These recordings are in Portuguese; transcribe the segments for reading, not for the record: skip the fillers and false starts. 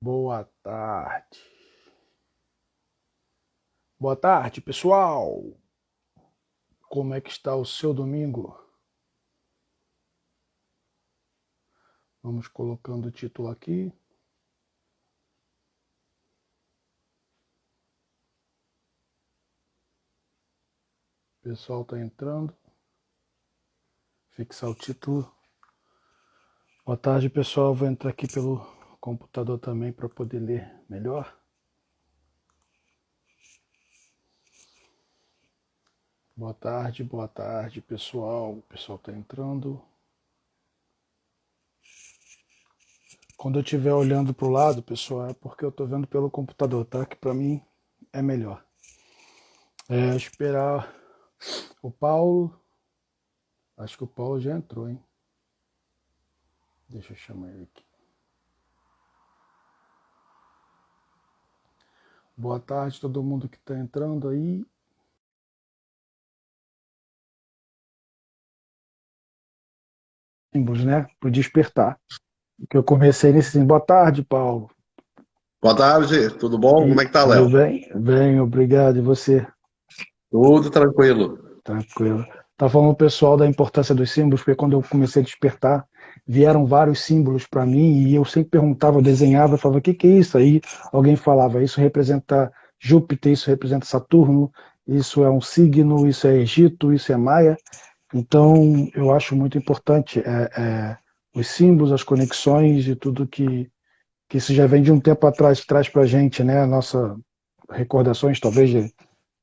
Boa tarde. Boa tarde, pessoal. Como é que está o seu domingo? Vamos colocando o título aqui. O pessoal está entrando. Fixar o título. Boa tarde, pessoal. Vou entrar aqui pelo computador também para poder ler melhor. Boa tarde, pessoal. O pessoal está entrando. Quando eu estiver olhando para o lado, pessoal, é porque eu estou vendo pelo computador, tá? Que para mim é melhor. Esperar o Paulo. Acho que o Paulo já entrou, hein? Deixa eu chamar ele aqui. Boa tarde, todo mundo que está entrando aí. Símbolos, né? Para despertar. Que eu comecei nesse assim, boa tarde, Paulo. Boa tarde, tudo bom? Como E é que tá, tudo Léo? bem? Bem, obrigado. E você? Tudo tranquilo. Tranquilo. Tá falando o pessoal da importância dos símbolos, porque quando eu comecei a despertar, vieram vários símbolos para mim e eu sempre perguntava, eu desenhava, eu falava, o que é isso? Aí alguém falava, isso representa Júpiter, isso representa Saturno, isso é um signo, isso é Egito, isso é Maia. Então, eu acho muito importante os símbolos, as conexões e tudo que isso já vem de um tempo atrás, traz para a gente, né? A nossa recordações, talvez,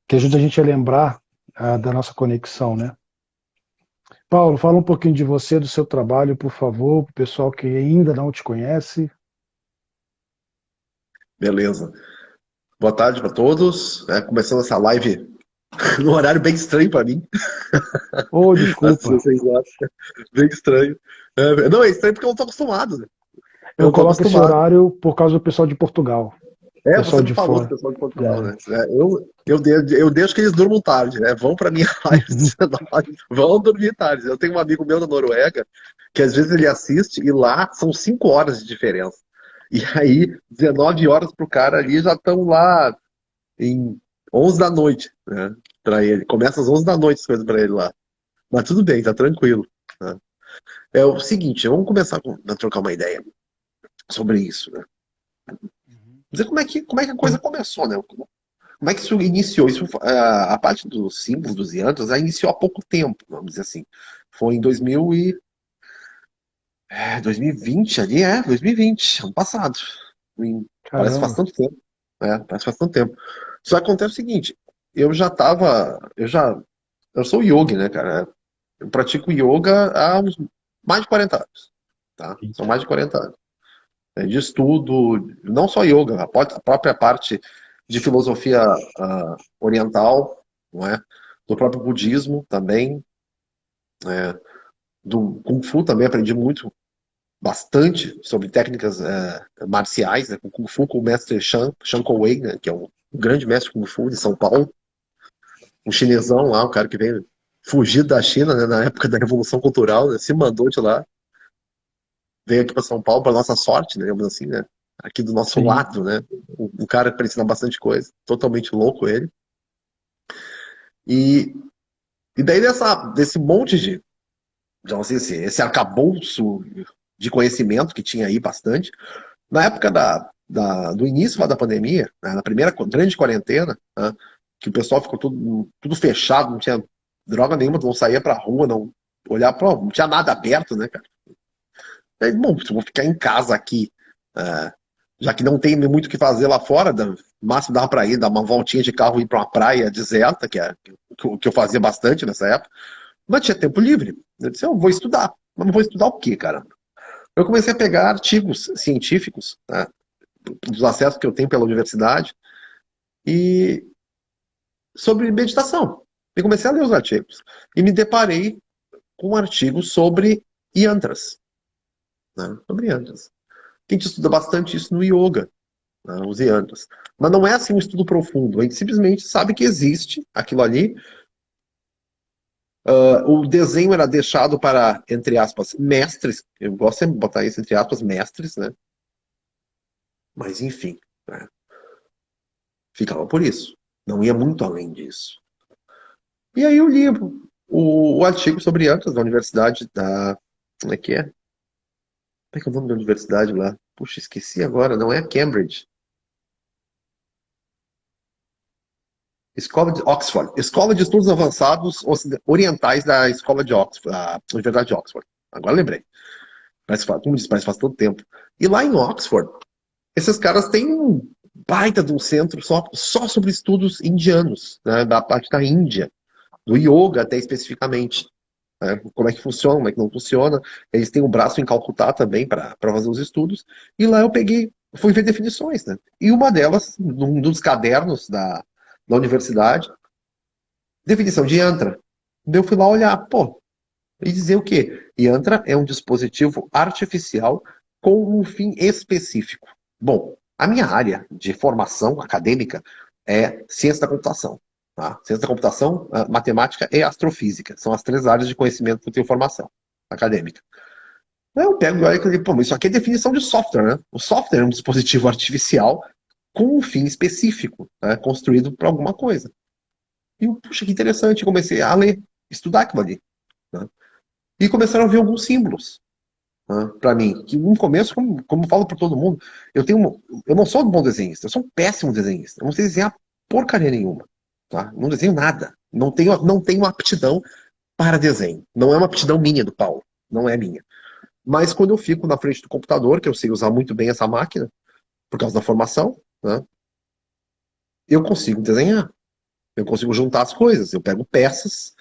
que ajuda a gente a lembrar da nossa conexão, né? Paulo, fala um pouquinho de você, do seu trabalho, por favor, para o pessoal que ainda não te conhece. Beleza. Boa tarde para todos. Começando essa live num horário bem estranho para mim. Oh, Às desculpa, 16 horas. Bem estranho. Não, é estranho porque eu não estou acostumado, né? Eu eu não estou coloco esse acostumado. horário por causa do pessoal de Portugal, Você pessoal me de falou do fora. pessoal de Portugal, É. né? Eu deixo que eles durmam tarde, né? Vão para minha live às 19, vão dormir tarde. Eu tenho um amigo meu da Noruega que às vezes ele assiste e lá são 5 horas de diferença. E aí, 19 horas pro cara ali já estão lá em 11 da noite, né? Pra ele. Começa às 11 da noite as coisas pra ele lá. Mas tudo bem, tá tranquilo. Né? É o seguinte, vamos começar a trocar uma ideia sobre isso, né? Dizer como é que a coisa começou, né? Como é que isso iniciou? A parte dos símbolos, dos yantras, já iniciou há pouco tempo, vamos dizer assim. Foi em 2020 ali, 2020, ano passado. Parece que faz Caramba. tanto tempo, né? Parece que faz tanto tempo. Só que acontece o seguinte, eu já tava, eu sou yogi, né, cara? Eu pratico yoga há mais de 40 anos, tá? São mais de 40 anos. De estudo, não só yoga, a própria parte de filosofia oriental, não é? Do próprio budismo também, do Kung Fu também aprendi muito, bastante sobre técnicas marciais, né? Com Kung Fu com o mestre Shan Kouwei, né? Que é um grande mestre Kung Fu de São Paulo, um chinesão lá, um cara que veio fugir da China, né, na época da Revolução Cultural, né? Se mandou de lá, veio aqui para São Paulo, para nossa sorte, né, digamos assim, né? Aqui do nosso Sim. lado, né? Um cara para ensinar bastante coisa, totalmente louco ele. E, e daí desse monte de, digamos assim, esse arcabouço de conhecimento que tinha aí bastante, na época do início lá da pandemia, né, na primeira grande quarentena, né, que o pessoal ficou tudo fechado, não tinha droga nenhuma, não saía pra rua, não olhar para, não tinha nada aberto, né, cara? Aí, bom, eu vou ficar em casa aqui, é, já que não tem muito o que fazer lá fora, no máximo dava para ir dar uma voltinha de carro e ir para uma praia deserta, que é o que eu fazia bastante nessa época, mas tinha tempo livre. Eu disse, eu vou estudar. Mas não vou estudar o quê, cara? Eu comecei a pegar artigos científicos, né, dos acessos que eu tenho pela universidade, e sobre meditação. E comecei a ler os artigos. E me deparei com um artigo sobre yantras. Né? Sobre yantras. A gente estuda bastante isso no yoga, né? Os yantras. Mas não é assim um estudo profundo. A gente simplesmente sabe que existe aquilo ali. O desenho era deixado para, entre aspas, mestres. Eu gosto sempre de botar isso entre aspas, mestres, né? Mas enfim, né? Ficava por isso. Não ia muito além disso. E aí eu li o artigo sobre Ancas da Universidade da. Como é que é? Como é que é o nome da universidade lá? Puxa, esqueci agora, não é Cambridge. Escola de Oxford. Escola de Estudos Avançados Orientais da Escola de Oxford, da Universidade de Oxford. Agora lembrei. Como disse, parece faz todo tempo. E lá em Oxford, esses caras têm um baita de um centro só sobre estudos indianos, né, da parte da Índia, do yoga até especificamente. Né, como é que funciona, como é que não funciona. Eles têm um braço em Calcutá também para fazer os estudos. E lá eu fui ver definições. Né? E uma delas, num dos cadernos da universidade, definição de yantra. Daí eu fui lá olhar, pô, e dizer o quê? Yantra é um dispositivo artificial com um fim específico. Bom, a minha área de formação acadêmica é ciência da computação. Tá? Ciência da computação, matemática e astrofísica. São as três áreas de conhecimento que eu tenho formação acadêmica. Aí eu pego e olho e digo, pô, mas isso aqui é definição de software, né? O software é um dispositivo artificial com um fim específico, né? Construído para alguma coisa. E eu, puxa, que interessante, comecei a ler, estudar aquilo ali. Né? E começaram a vir alguns símbolos, né, para mim. Que no começo, como eu falo para todo mundo, eu não sou um bom desenhista, eu sou um péssimo desenhista. Eu não sei desenhar porcaria nenhuma. Tá? Não desenho nada. Não tenho aptidão para desenho. Não é uma aptidão minha do Paulo. Não é minha. Mas quando eu fico na frente do computador, que eu sei usar muito bem essa máquina, por causa da formação, né, eu consigo desenhar. Eu consigo juntar as coisas. Eu pego peças,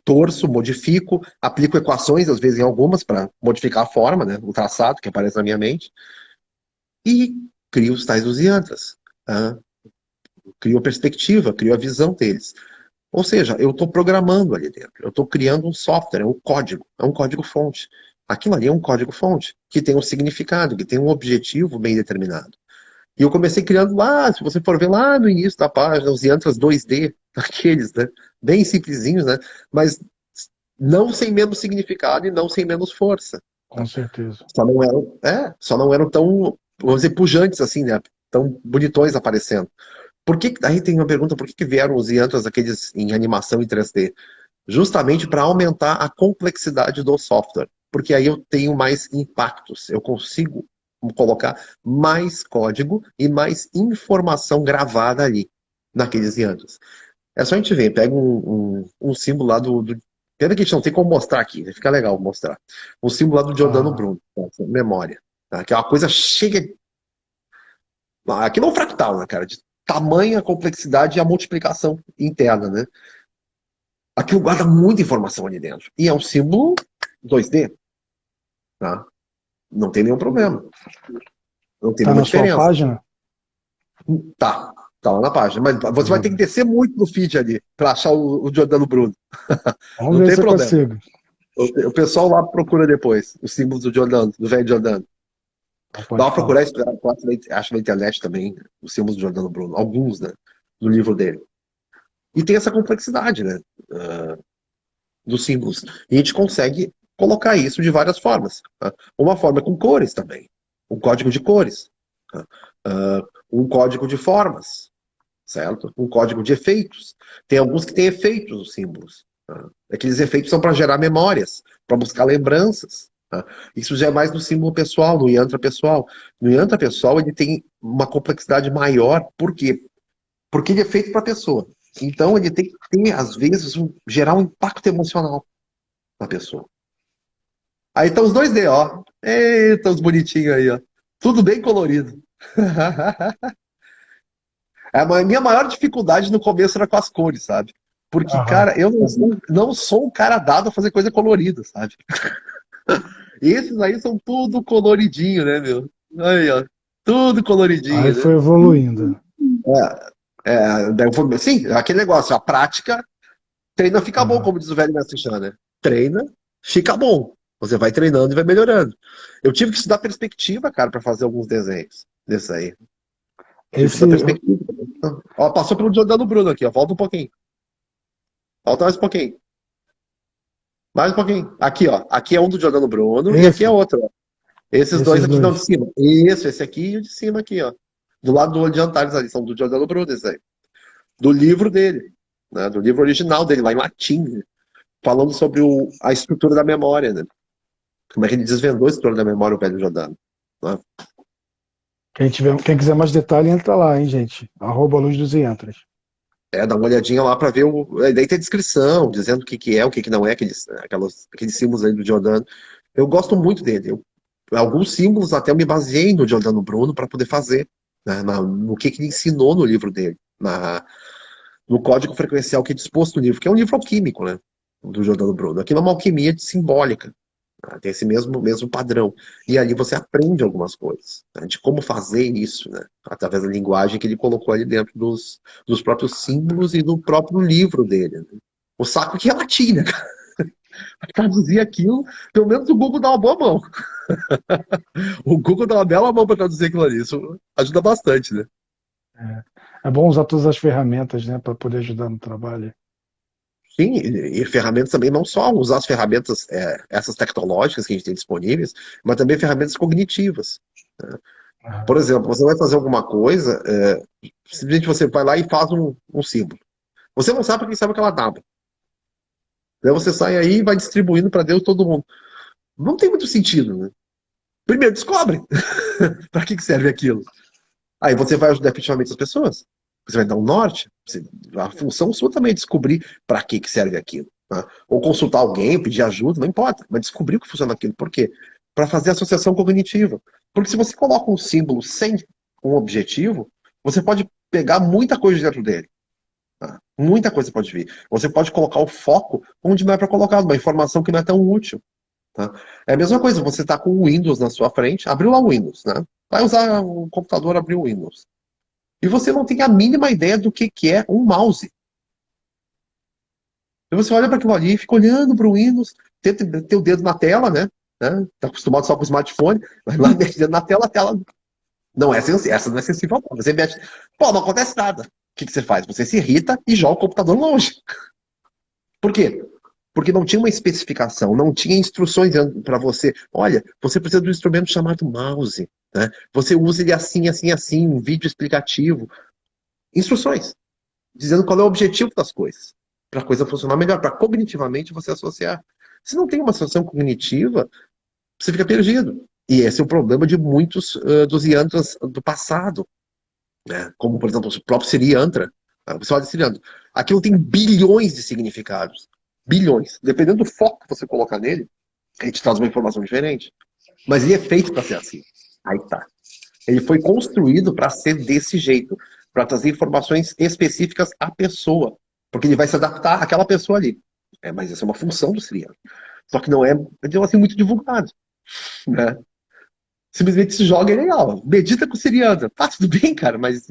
torço, modifico, aplico equações, às vezes em algumas, para modificar a forma, né, o traçado que aparece na minha mente, e crio os tais dos yantras. Tá? Crio a perspectiva, crio a visão deles. Ou seja, eu estou programando ali dentro, eu estou criando um software, é um código-fonte. Aquilo ali é um código-fonte, que tem um significado, que tem um objetivo bem determinado. E eu comecei criando lá, se você for ver lá no início da página, os yantras 2D, aqueles, né? Bem simplesinhos, né? Mas não sem menos significado e não sem menos força. Com certeza. Só não eram tão, vamos dizer, pujantes assim, né? Tão bonitões aparecendo. Aí tem uma pergunta, por que vieram os yantras aqueles em animação em 3D? Justamente para aumentar a complexidade do software. Porque aí eu tenho mais impactos, eu consigo colocar mais código e mais informação gravada ali, naqueles yantras. É só a gente ver, pega um símbolo lá do. Pena que a gente não tem como mostrar aqui, né? Fica legal mostrar. Um símbolo lá do Giordano Ah, Bruno, tá? Memória. Tá? Que é uma coisa cheia. Aquilo é um fractal, né, cara? De tamanha complexidade e a multiplicação interna, né? Aquilo guarda muita informação ali dentro. E é um símbolo 2D, tá? Não tem nenhum problema. Não tem tá nenhuma na sua diferença. página? Tá, tá lá na página. Mas você vai ter que Beleza. descer muito no feed ali para achar o Giordano Bruno. Vamos Não ver tem se eu problema. consigo. O pessoal lá procura depois os símbolos do Giordano, do velho Giordano. Então Dá pode uma procurar, falar. acho na internet também, os símbolos do Giordano Bruno. Alguns, né? No livro dele. E tem essa complexidade, né? Dos símbolos. E a gente consegue colocar isso de várias formas. Tá? Uma forma é com cores também. Um código de cores. Tá? Um código de formas. Certo? Um código de efeitos. Tem alguns que têm efeitos os símbolos. Tá? Aqueles efeitos são para gerar memórias, para buscar lembranças. Tá? Isso já é mais no símbolo pessoal, no yantra pessoal. No yantra pessoal ele tem uma complexidade maior. Por quê? Porque ele é feito para a pessoa. Então ele tem que ter, às vezes, gerar um impacto emocional na pessoa. Aí estão os 2D, ó. Eita, os bonitinhos aí, ó. Tudo bem colorido. A minha maior dificuldade no começo era com as cores, sabe? Porque, Aham. cara, eu não sou um cara dado a fazer coisa colorida, sabe? Esses aí são tudo coloridinho, né, meu? Aí, ó. Tudo Aí coloridinho, né? foi evoluindo. Sim, aquele negócio, a prática treina, fica bom, Aham. como diz o velho mestre Chan, né? Treina, fica bom. Você vai treinando e vai melhorando. Eu tive que estudar perspectiva, cara, para fazer alguns desenhos desse aí. Tive que Esse, estudar perspectiva. Ó, passou pelo Giordano Bruno aqui, ó. Volta um pouquinho. Volta mais um pouquinho. Mais um pouquinho. Aqui, ó. Aqui é um do Giordano Bruno e aqui é esse, outro, ó. Esses dois Esses aqui, não, dois. de cima. Isso, esse aqui e o de cima aqui, ó. Do lado do olho de Antares ali, são do Giordano Bruno, esse aí. Do livro dele, né? Do livro original dele, lá em latim, né? Falando sobre a estrutura da memória, né? Como é que ele desvendou a estrutura da memória, o velho Giordano. Né? Quem quiser mais detalhe, entra lá, hein, gente. @Luz dos Iantras. Dá uma olhadinha lá para ver daí tem a descrição, dizendo o que, que é, o que, que não é, aqueles símbolos aí do Giordano. Eu gosto muito dele. Alguns símbolos até eu me baseei no Giordano Bruno para poder fazer, né, no que ele ensinou no livro dele, no código frequencial que é disposto no livro, que é um livro alquímico, né, do Giordano Bruno. Aquilo é uma alquimia simbólica. Tem esse mesmo padrão. E ali você aprende algumas coisas, né, de como fazer isso, né, através da linguagem que ele colocou ali dentro dos próprios símbolos e do próprio livro dele. Né. O saco que é latim, né, cara? Traduzir aquilo, pelo menos o Google dá uma boa mão. O Google dá uma bela mão para traduzir aquilo ali. Isso ajuda bastante, né? É bom usar todas as ferramentas, né, para poder ajudar no trabalho. Sim, e ferramentas também, não só usar as ferramentas, essas tecnológicas que a gente tem disponíveis, mas também ferramentas cognitivas. Né? Ah, Por exemplo, você vai fazer alguma coisa, simplesmente você vai lá e faz um símbolo. Você não sabe para quem sabe aquela tábua. Daí você sai aí e vai distribuindo para Deus todo mundo. Não tem muito sentido, né? Primeiro, descobre para que serve aquilo. Aí você vai ajudar efetivamente as pessoas. Você vai dar um norte. A função sua também é descobrir para que serve aquilo. Tá? Ou consultar alguém, pedir ajuda, não importa. Mas descobrir o que funciona aquilo. Por quê? Para fazer associação cognitiva. Porque se você coloca um símbolo sem um objetivo, você pode pegar muita coisa dentro dele. Tá? Muita coisa pode vir. Você pode colocar o foco onde não é para colocar, uma informação que não é tão útil. Tá? É a mesma coisa, você está com o Windows na sua frente, abriu lá o Windows, né? Vai usar o computador, abriu o Windows. E você não tem a mínima ideia do que é um mouse. E você olha para aquilo ali, fica olhando para o Windows, tenta ter o dedo na tela, né? Tá acostumado só com o smartphone, vai lá, mete o dedo na tela, a tela não é sensível, essa não é sensível. Você mete, pô, não acontece nada. O que você faz? Você se irrita e joga o computador longe. Por quê? Porque não tinha uma especificação, não tinha instruções para você. Olha, você precisa de um instrumento chamado mouse. Né? Você usa ele assim, assim, assim, um vídeo explicativo. Instruções, dizendo qual é o objetivo das coisas. Para a coisa funcionar melhor, para cognitivamente você associar. Se não tem uma associação cognitiva, você fica perdido. E esse é o problema de muitos dos yantras do passado. Né? Como, por exemplo, o próprio Sri Yantra. Você olha Sri Yantra. Aquilo tem bilhões de significados. Bilhões. Dependendo do foco que você colocar nele, ele te traz uma informação diferente. Mas ele é feito para ser assim. Aí tá. Ele foi construído para ser desse jeito, para trazer informações específicas à pessoa, porque ele vai se adaptar àquela pessoa ali. Mas essa é uma função do Sri Yantra. Só que não é, então, assim, muito divulgado. Né? Simplesmente se joga e é legal. Medita com o Sri Yantra. Tá, tudo bem, cara, mas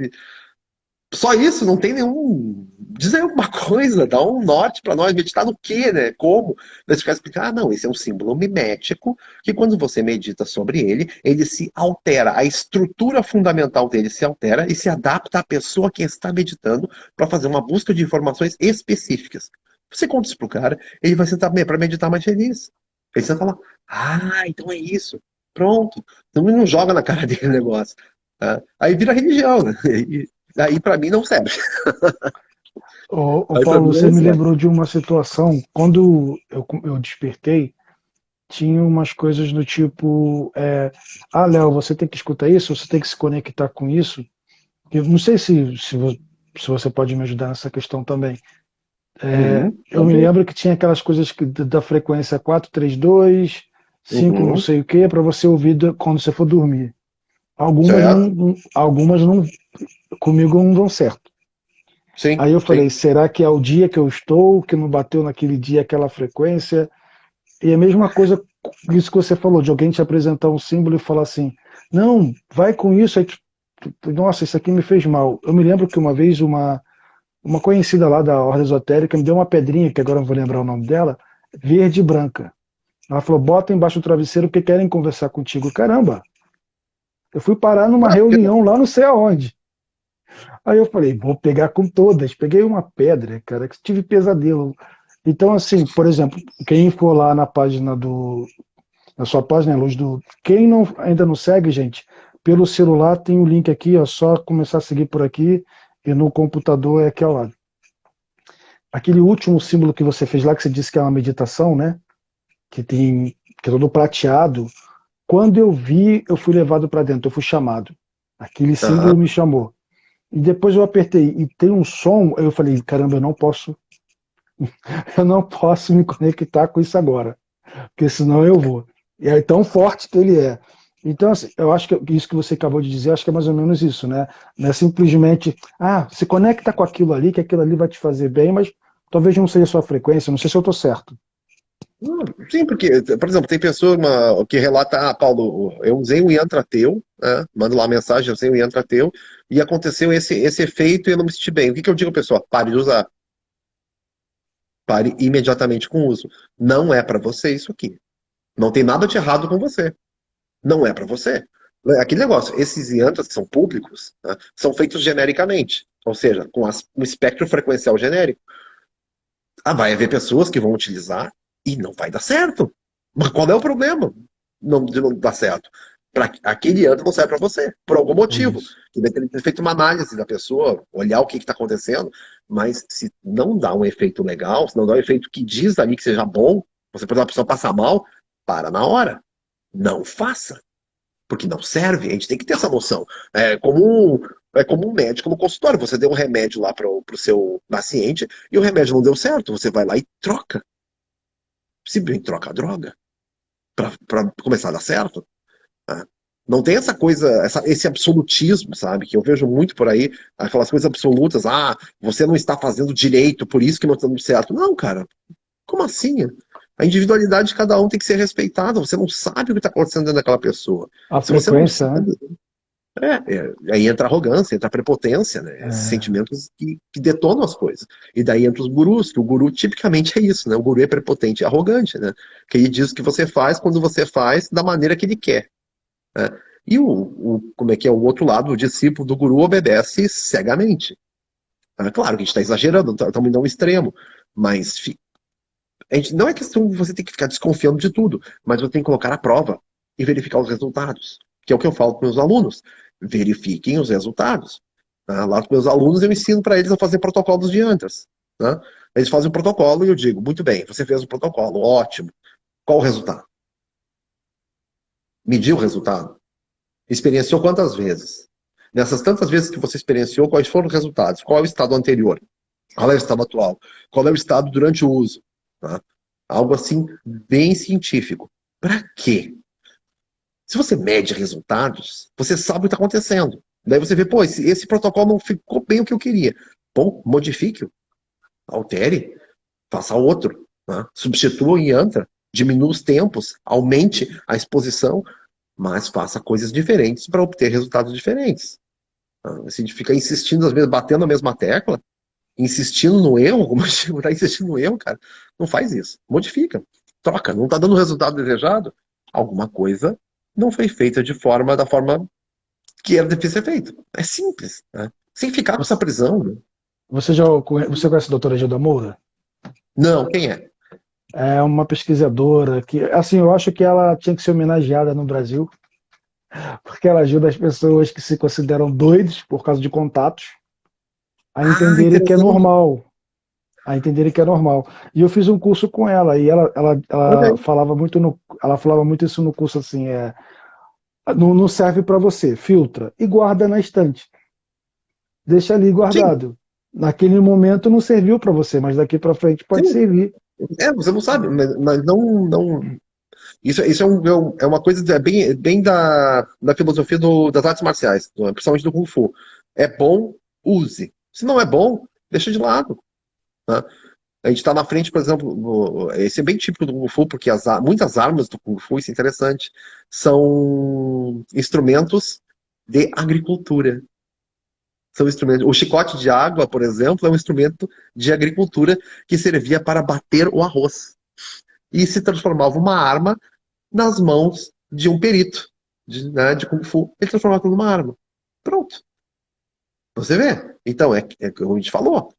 só isso, não tem nenhum. Diz aí alguma coisa, dá um norte para nós, meditar no quê, né? Como? Daí você ficar explicar, não, esse é um símbolo mimético, que quando você medita sobre ele, ele se altera, a estrutura fundamental dele se altera e se adapta à pessoa que está meditando para fazer uma busca de informações específicas. Você conta isso pro cara, ele vai sentar para meditar mais feliz. Ele senta lá, então é isso. Pronto. Então não joga na cara dele o negócio. Tá? Aí vira religião, né? Aí para mim não serve. Ô, Aí para Paulo, mim você não me serve. lembrou de uma situação. Quando eu despertei, tinha umas coisas do tipo: Léo, você tem que escutar isso, você tem que se conectar com isso. Eu não sei se você pode me ajudar nessa questão também. Eu me Pode ir. lembro que tinha aquelas coisas da frequência 432, 5 não Uhum, sei o que, para você ouvir quando você for dormir. certo? Algumas não, comigo não dão certo. Aí Sim, eu falei, sim. será que é o dia que eu estou, que não bateu naquele dia aquela frequência? E a mesma coisa, isso que você falou, de alguém te apresentar um símbolo e falar assim, não, vai com isso, aí nossa, isso aqui me fez mal. Eu me lembro que uma vez uma conhecida lá da Ordem Esotérica me deu uma pedrinha, que agora não vou lembrar o nome dela, verde e branca. Ela falou, bota embaixo do travesseiro porque querem conversar contigo. Caramba, eu fui parar numa Ah, porque reunião não? lá não sei aonde. Aí eu falei, vou pegar com todas. Peguei uma pedra, cara, que tive pesadelo. Então, assim, por exemplo, quem for lá na página Na sua página, Luz do... Quem não, ainda não segue, gente, pelo celular tem o link aqui, ó, só começar a seguir por aqui, e no computador é aqui ao lado. Aquele último símbolo que você fez lá, que você disse que é uma meditação, né? Que é todo prateado. Quando eu vi, eu fui levado para dentro, eu fui chamado. Aquele símbolo Aham. me chamou. E depois eu apertei e tem um som, eu falei, caramba, eu não posso me conectar com isso agora, porque senão eu vou. E é tão forte que ele é. Então, assim, eu acho que isso que você acabou de dizer, acho que é mais ou menos isso, né? Não é simplesmente, se conecta com aquilo ali, que aquilo ali vai te fazer bem, mas talvez não seja a sua frequência, não sei se eu estou certo. Sim, porque, por exemplo, tem pessoa que relata, Paulo, eu usei um yantra teu, né? Manda lá uma mensagem, eu usei um yantra teu, e aconteceu esse efeito e eu não me senti bem. O que eu digo, pessoal? Pare de usar. Pare imediatamente com o uso. Não é para você isso aqui. Não tem nada de errado com você. Não é para você. Aquele negócio, esses yantras que são públicos, né, são feitos genericamente, ou seja, com um espectro frequencial genérico. Vai haver pessoas que vão utilizar e não vai dar certo. Mas qual é o problema de não dar certo? Aquele yantra não serve para você, por algum É motivo. isso. Que deve ter feito uma análise da pessoa, olhar o que está acontecendo, mas se não dá um efeito legal, se não dá um efeito que diz ali que seja bom, você, por exemplo, a pessoa passa mal, para na hora. Não faça porque não serve. A gente tem que ter essa noção. É como um médico no consultório. Você deu um remédio lá para o seu paciente e o remédio não deu certo. Você vai lá e troca. Simplesmente troca a droga para começar a dar certo. Né? Não tem essa coisa, esse absolutismo, sabe? Que eu vejo muito por aí, aquelas coisas absolutas. Você não está fazendo direito, por isso que não está dando certo. Não, cara. Como assim? A individualidade de cada um tem que ser respeitada. Você não sabe o que está acontecendo dentro daquela pessoa. A Se você não frequência, né? sabe, aí entra a arrogância, entra a prepotência, né? Esses É, sentimentos que detonam as coisas. E daí entra os gurus, que o guru tipicamente é isso, né? O guru é prepotente e arrogante, né? Que ele diz o que você faz quando você faz da maneira que ele quer. Né? E como é que é o outro lado, o discípulo do guru obedece cegamente. Claro que a gente está exagerando, estamos indo a um extremo, mas não é questão de você ter que ficar desconfiando de tudo, mas você tem que colocar à prova e verificar os resultados, que é o que eu falo para meus alunos. Verifiquem os resultados. Lá com meus alunos eu ensino para eles a fazer protocolos de antras. Né? Eles fazem um protocolo e eu digo, muito bem, você fez o protocolo, ótimo. Qual o resultado? Mediu o resultado? Experienciou quantas vezes? Nessas tantas vezes que você experienciou, quais foram os resultados? Qual é o estado anterior? Qual é o estado atual? Qual é o estado durante o uso? Tá? Algo assim, bem científico. Para quê? Se você mede resultados, você sabe o que está acontecendo. Daí você vê, pô, esse protocolo não ficou bem o que eu queria. Bom, modifique-o, altere, faça outro. Né? Substitua em Yantra, diminua os tempos, aumente a exposição, mas faça coisas diferentes para obter resultados diferentes. Se a gente fica insistindo, às vezes, batendo a mesma tecla, insistindo no erro, como eu digo, tá insistindo no erro, cara, não faz isso. Modifica, troca, não tá dando o resultado desejado, alguma coisa não foi feita da forma que era de ser feito. É simples, né? Sem ficar com essa você, prisão. Né? você conhece a doutora Gilda Moura? Não, quem é? É uma pesquisadora que, assim, eu acho que ela tinha que ser homenageada no Brasil, porque ela ajuda as pessoas que se consideram doidos por causa de contatos a entenderem que é Interessante. normal, a entenderem que é normal. E eu fiz um curso com ela e Olha ela aí. falava muito ela falava muito isso no curso assim, não serve para você, filtra e guarda na estante, deixa ali Sim, guardado. Naquele momento não serviu para você, mas daqui para frente pode sim. servir. Você não sabe, mas não. Isso é uma coisa bem da filosofia das artes marciais, principalmente do Kung Fu. É bom, use. Se não é bom, deixa de lado. Né? A gente está na frente, por exemplo, esse é bem típico do Kung Fu, porque muitas armas do Kung Fu, isso é interessante, são instrumentos de agricultura. São instrumentos. O chicote de água, por exemplo, é um instrumento de agricultura que servia para bater o arroz. E se transformava uma arma nas mãos de um perito de Kung Fu. Ele transformava aquilo numa arma. Pronto. Você vê? Então, como a gente falou.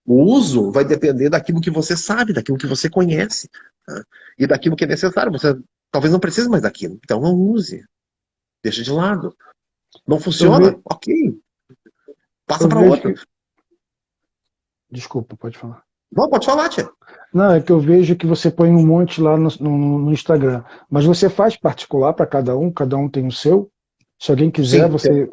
O uso vai depender daquilo que você sabe, daquilo que você conhece. Né? E daquilo que é necessário. Você talvez não precise mais daquilo. Então não use. Deixa de lado. Não Eu, funciona? ve, Ok. Passa eu para vejo outra. que. Desculpa, pode falar. Não, pode falar, tia. Não, é que eu vejo que você põe um monte lá no Instagram. Mas você faz particular para cada um tem o seu. Se alguém quiser, Sim. você.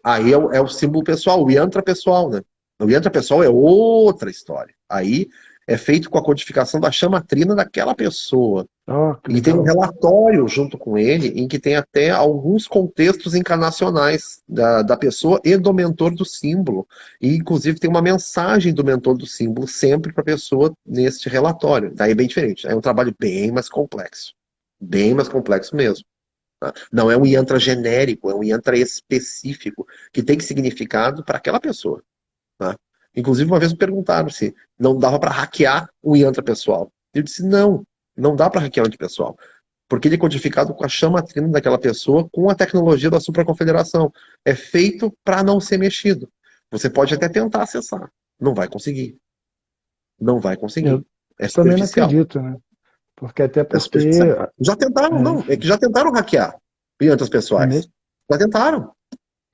Aí é o símbolo pessoal, o yantra pessoal, né? O yantra pessoal é outra história. Aí é feito com a codificação da chama trina daquela pessoa. Ó, que E tem um legal. relatório junto com ele, em que tem até alguns contextos encarnacionais da pessoa e do mentor do símbolo. E, inclusive, tem uma mensagem do mentor do símbolo sempre para a pessoa neste relatório. Daí é bem diferente. É um trabalho bem mais complexo. Bem mais complexo mesmo. Tá? Não é um yantra genérico, é um yantra específico, que tem significado para aquela pessoa. Tá? Inclusive, uma vez me perguntaram se não dava para hackear o yantra pessoal. Eu disse, não, não dá para hackear o yantra pessoal. Porque ele é codificado com a chama trina daquela pessoa, com a tecnologia da supraconfederação. É feito para não ser mexido. Você pode até tentar acessar. Não vai conseguir. Não vai Eu conseguir. É também não superficial. acredito, né? Porque até É porque. superficial. Já tentaram, não. É Enfim, que já tentaram hackear yantras é pessoais. mesmo? Já tentaram.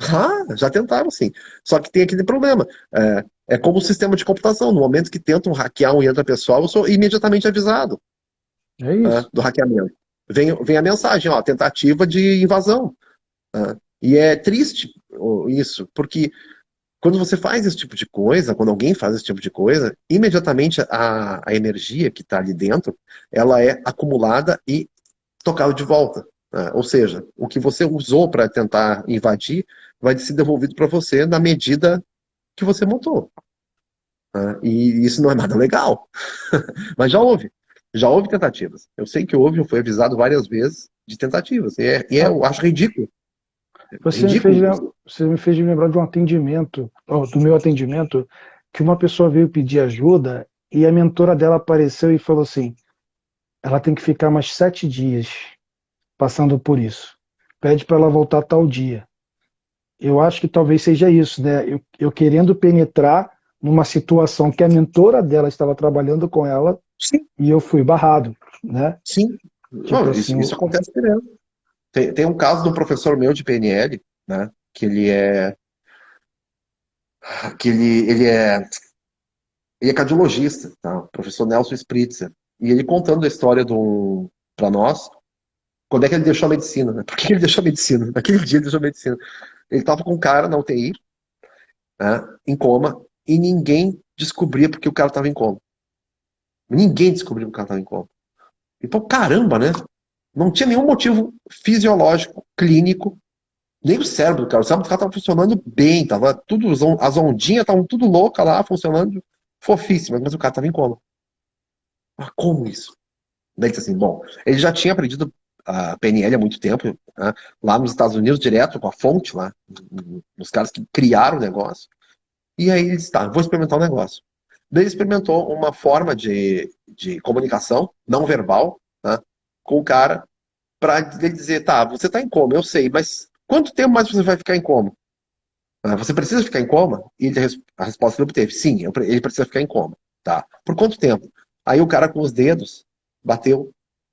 Ah, já tentaram, sim. Só que tem aquele problema. É como o sistema de computação. No momento que tentam hackear um yantra pessoal, eu sou imediatamente avisado, É isso. do hackeamento. Vem a mensagem, ó, tentativa de invasão. E é triste isso, porque quando você faz esse tipo de coisa, quando alguém faz esse tipo de coisa, imediatamente a energia que está ali dentro, ela é acumulada e tocada de volta. Ou seja, o que você usou para tentar invadir vai ser devolvido para você na medida que você montou. E isso não é nada legal. Mas já houve. Já houve tentativas. Eu sei que houve, eu fui avisado várias vezes de tentativas. Ah, Eu acho ridículo. você me fez, Ridículo lem- isso. você me fez lembrar de um atendimento, ó, do meu atendimento, que uma pessoa veio pedir ajuda e a mentora dela apareceu e falou assim: ela tem que ficar mais 7 dias passando por isso. Pede para ela voltar tal dia. Eu acho que talvez seja isso, né? Eu querendo penetrar numa situação que a mentora dela estava trabalhando com ela Sim, e eu fui barrado, né? sim. Tipo Não, assim, isso acontece direto. Tem um caso de um professor meu de PNL, né? Que ele é. Que ele é cardiologista, tá? O professor Nelson Spritzer. E ele contando a história para nós, quando é que ele deixou a medicina, né? Por que ele deixou a medicina? Naquele dia ele deixou a medicina. Ele estava com um cara na UTI, né, em coma, e ninguém descobria porque o cara estava em coma. Ninguém descobriu que o cara estava em coma. Então, caramba, né? Não tinha nenhum motivo fisiológico, clínico, nem o cérebro do cara. O cérebro do cara estava funcionando bem, tava tudo, as ondinhas estavam tudo louca lá, funcionando fofíssimas, mas o cara estava em coma. Mas como isso? Daí ele disse assim, bom, ele já tinha aprendido a PNL há muito tempo, né, lá nos Estados Unidos, direto com a fonte lá, nos caras que criaram o negócio. E aí ele disse, tá, vou experimentar o negócio. Daí ele experimentou uma forma de comunicação não verbal, né, com o cara, para ele dizer, tá, você tá em coma, eu sei, mas quanto tempo mais você vai ficar em coma? Você precisa ficar em coma? E a resposta que ele obteve, sim, ele precisa ficar em coma. Tá. Por quanto tempo? Aí o cara com os dedos bateu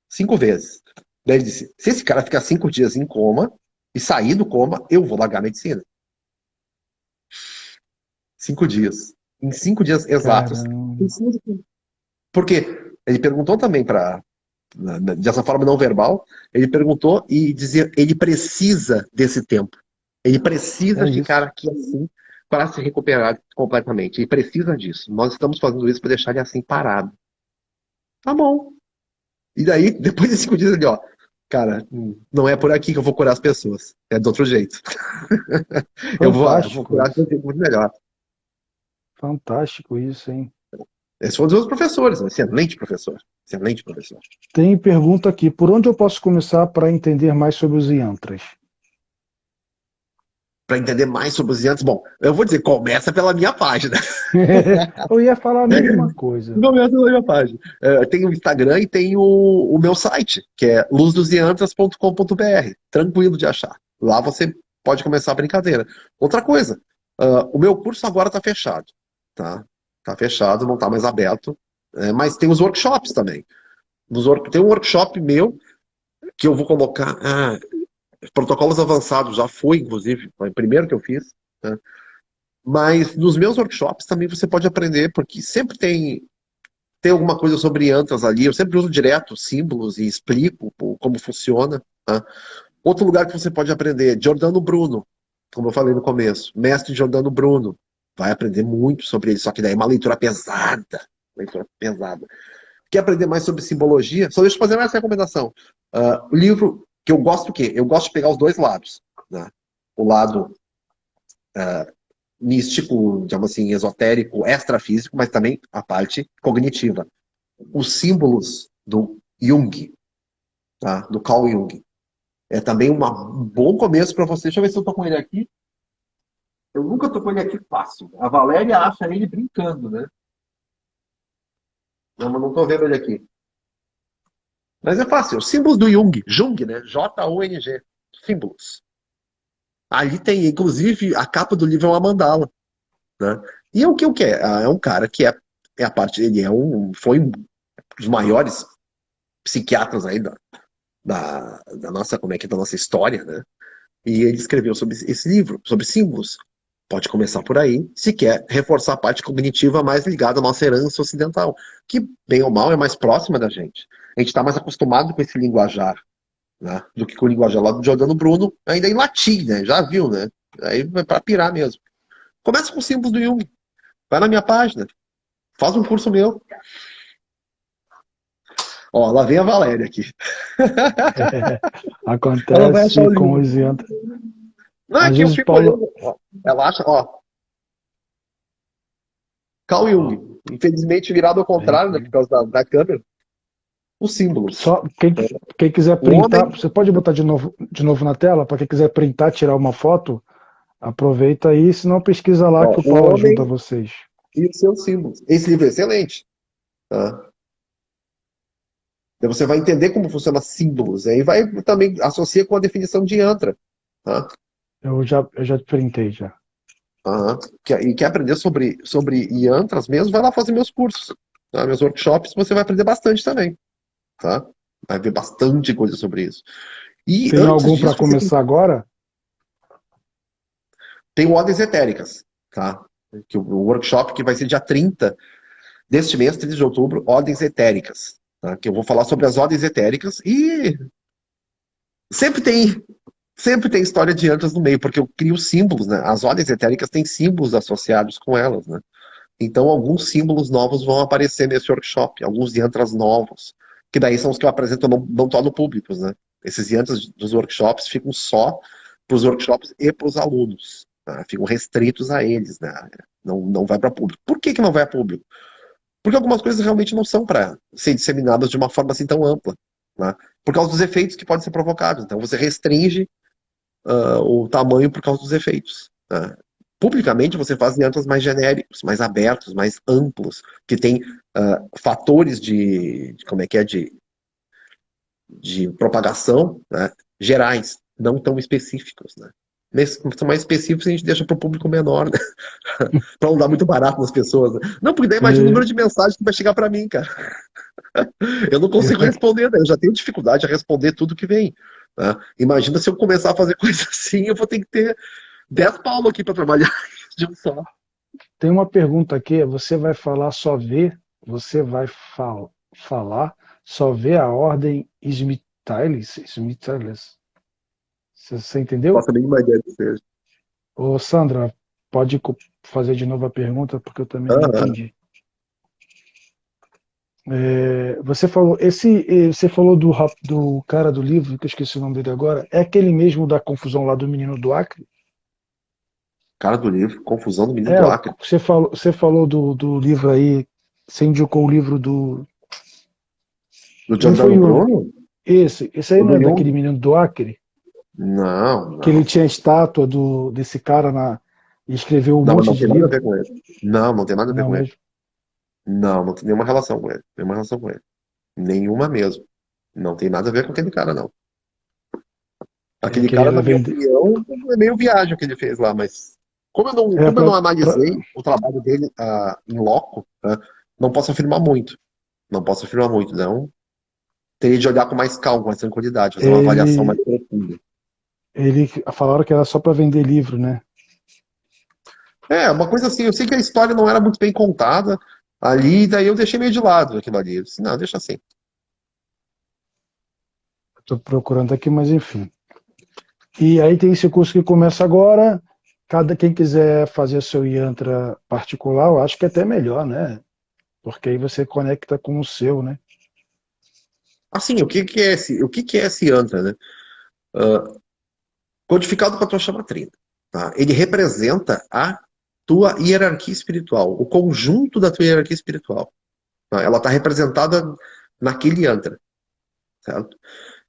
5 vezes. Daí ele disse, se esse cara ficar 5 dias em coma e sair do coma, eu vou largar a medicina. 5 dias. Em 5 dias exatos. caramba, Porque ele perguntou também dessa forma não verbal, ele perguntou e dizia, ele precisa desse tempo. Ele precisa é ficar isso. aqui assim para se recuperar completamente. Ele precisa disso. Nós estamos fazendo isso para deixar ele assim parado. Tá bom. E daí, depois de 5 dias, ele, ó, cara, não é por aqui que eu vou curar as pessoas. É de outro jeito. Eu vou Fantástico curar de um isso. jeito muito melhor. Fantástico isso, hein? Esse foi um dos meus professores, um excelente professor. Excelente professor. Tem pergunta aqui, por onde eu posso começar para entender mais sobre os yantras? Para entender mais sobre os Yantos, bom, eu vou dizer, começa pela minha página. Eu ia falar a mesma coisa. Começa pela minha página. Tem o Instagram e tem o meu site, que é luzdosiantras.com.br. Tranquilo de achar. Lá você pode começar a brincadeira. Outra coisa, o meu curso agora está fechado. Tá? Tá fechado, não está mais aberto. Mas tem os workshops também. Tem um workshop meu que eu vou colocar. Protocolos avançados já foi, inclusive, foi o primeiro que eu fiz. Né? Mas nos meus workshops também você pode aprender, porque sempre tem alguma coisa sobre yantras ali. Eu sempre uso direto símbolos e explico como funciona. Tá? Outro lugar que você pode aprender, Giordano Bruno, como eu falei no começo, mestre Giordano Bruno. Vai aprender muito sobre ele, só que daí é uma leitura pesada. Leitura pesada. Quer aprender mais sobre simbologia? Só deixa eu fazer mais recomendação. O livro que eu gosto o quê? Eu gosto de pegar os dois lados. Né? O lado místico, digamos assim, esotérico, extrafísico, mas também a parte cognitiva. Os símbolos do Jung, tá? Do Carl Jung. É também um bom começo para você. Deixa eu ver se eu tô com ele aqui. Eu nunca tô com ele aqui fácil. A Valéria acha ele brincando, né? Não, mas não tô vendo ele aqui. Mas é fácil. Os símbolos do Jung. Jung, né? Jung. Símbolos. Ali tem, inclusive, a capa do livro é uma mandala. Né? E é o que eu quero. É um cara que é a parte. Ele foi um dos maiores psiquiatras aí da nossa, como é que é, da nossa história, né? E ele escreveu sobre esse livro, sobre símbolos. Pode começar por aí, se quer reforçar a parte cognitiva mais ligada à nossa herança ocidental, que, bem ou mal, é mais próxima da gente. A gente está mais acostumado com esse linguajar, né, do que com o linguajar lá do Giordano Bruno, ainda em latim, né? Já viu, né? Aí vai para pirar mesmo. Começa com símbolos do Jung. Vai na minha página. Faz um curso meu. Ó, lá vem a Valéria aqui. Ela vai achar o Acontece com livro. os yantras. Não, é Às que eu vezes, fico Paulo, olhando. Ó. Ela acha, ó, Carl Jung. Infelizmente virado ao contrário, né, por causa da câmera. Os símbolos. só quem quiser O printar, homem você pode botar de novo na tela, para quem quiser printar, tirar uma foto, aproveita aí, se não pesquisa lá Ó, que o o Paulo ajuda homem vocês. e os seus símbolos. Esse livro é excelente. Tá? Daí você vai entender como funciona símbolos. Aí vai também associa com a definição de yantra. Tá? Eu já printei já. Aham. E quer aprender sobre yantras mesmo, vai lá fazer meus cursos. Tá? Meus workshops, você vai aprender bastante também. Tá? Vai ver bastante coisa sobre isso. E Tem antes algum para disso, você começar agora? tem o Ordens Etéricas. Tá? O workshop que vai ser dia 30 deste mês, 30 de outubro, Ordens Etéricas. Tá? Que eu vou falar sobre as ordens etéricas e sempre tem sempre tem história de yantras no meio, porque eu crio símbolos, né? As ordens etéricas têm símbolos associados com elas, né? Então, alguns símbolos novos vão aparecer nesse workshop, alguns yantras novos, que daí são os que eu apresento, não torno públicos, né? Esses yantras dos workshops ficam só para os workshops e para os alunos, tá? Ficam restritos a eles, né? Não vai para público. Por que não vai a público? Porque algumas coisas realmente não são para ser disseminadas de uma forma assim tão ampla, né? Por causa dos efeitos que podem ser provocados. Então, você restringe o tamanho por causa dos efeitos. Né? Publicamente você faz yantras mais genéricos, mais abertos, mais amplos, que tem fatores como é que é, de propagação, né, gerais, não tão específicos. Né? São mais específicos, a gente deixa para o público menor, né? Para não dar muito barato nas pessoas. Né? Não, porque daí imagina o E, número de mensagens que vai chegar para mim, cara. Eu não e consigo pra- responder, né? Eu já tenho dificuldade de responder tudo que vem. Né? Imagina se eu começar a fazer coisa assim, eu vou ter que ter 10 paulo aqui para trabalhar de um só. Tem uma pergunta aqui, você vai falar só ver, você vai falar só ver a ordem Smithilis. Você entendeu? Faço a mínima ideia do que seja. Ô, Sandra, pode fazer de novo a pergunta, porque eu também não Aham. entendi. Você falou do cara do livro, que eu esqueci o nome dele agora, é aquele mesmo da confusão lá do menino do Acre? Cara do livro, Confusão do Menino É, do Acre. você falou do livro aí, você indicou o livro do. Do Não Giordano foi o. Bruno? Esse aí Ou não do é daquele Jung? menino do Acre? Não, Que ele não. tinha a estátua desse cara e escreveu um Não, mas monte não de tem nada a livro? ver com ele. Não, não tem nada a ver Não com ele. mesmo? Não, não tem nenhuma relação com ele. Nenhuma relação com ele. Nenhuma mesmo. Não tem nada a ver com aquele cara, não. É Aquele que ele cara, era na minha vende... opinião, é meio viagem o que ele fez lá, mas é como eu pra, não pra- analisei o trabalho dele em loco, né, não posso afirmar muito. Não posso afirmar muito, não. teria de olhar com mais calma, com mais tranquilidade, fazer uma avaliação mais Ele, profunda. ele falaram que era só para vender livro, né? É, uma coisa assim, eu sei que a história não era muito bem contada ali, daí eu deixei meio de lado aquilo ali. Eu disse, não, deixa assim. Estou procurando aqui, mas enfim. E aí tem esse curso que começa agora. Quem quiser fazer seu Yantra particular, eu acho que é até melhor, né? Porque aí você conecta com o seu, né? Assim, o que que é esse yantra, né? Codificado com a tua chamatrina, tá? Ele representa a tua hierarquia espiritual, o conjunto da tua hierarquia espiritual. Tá? Ela está representada naquele yantra, certo?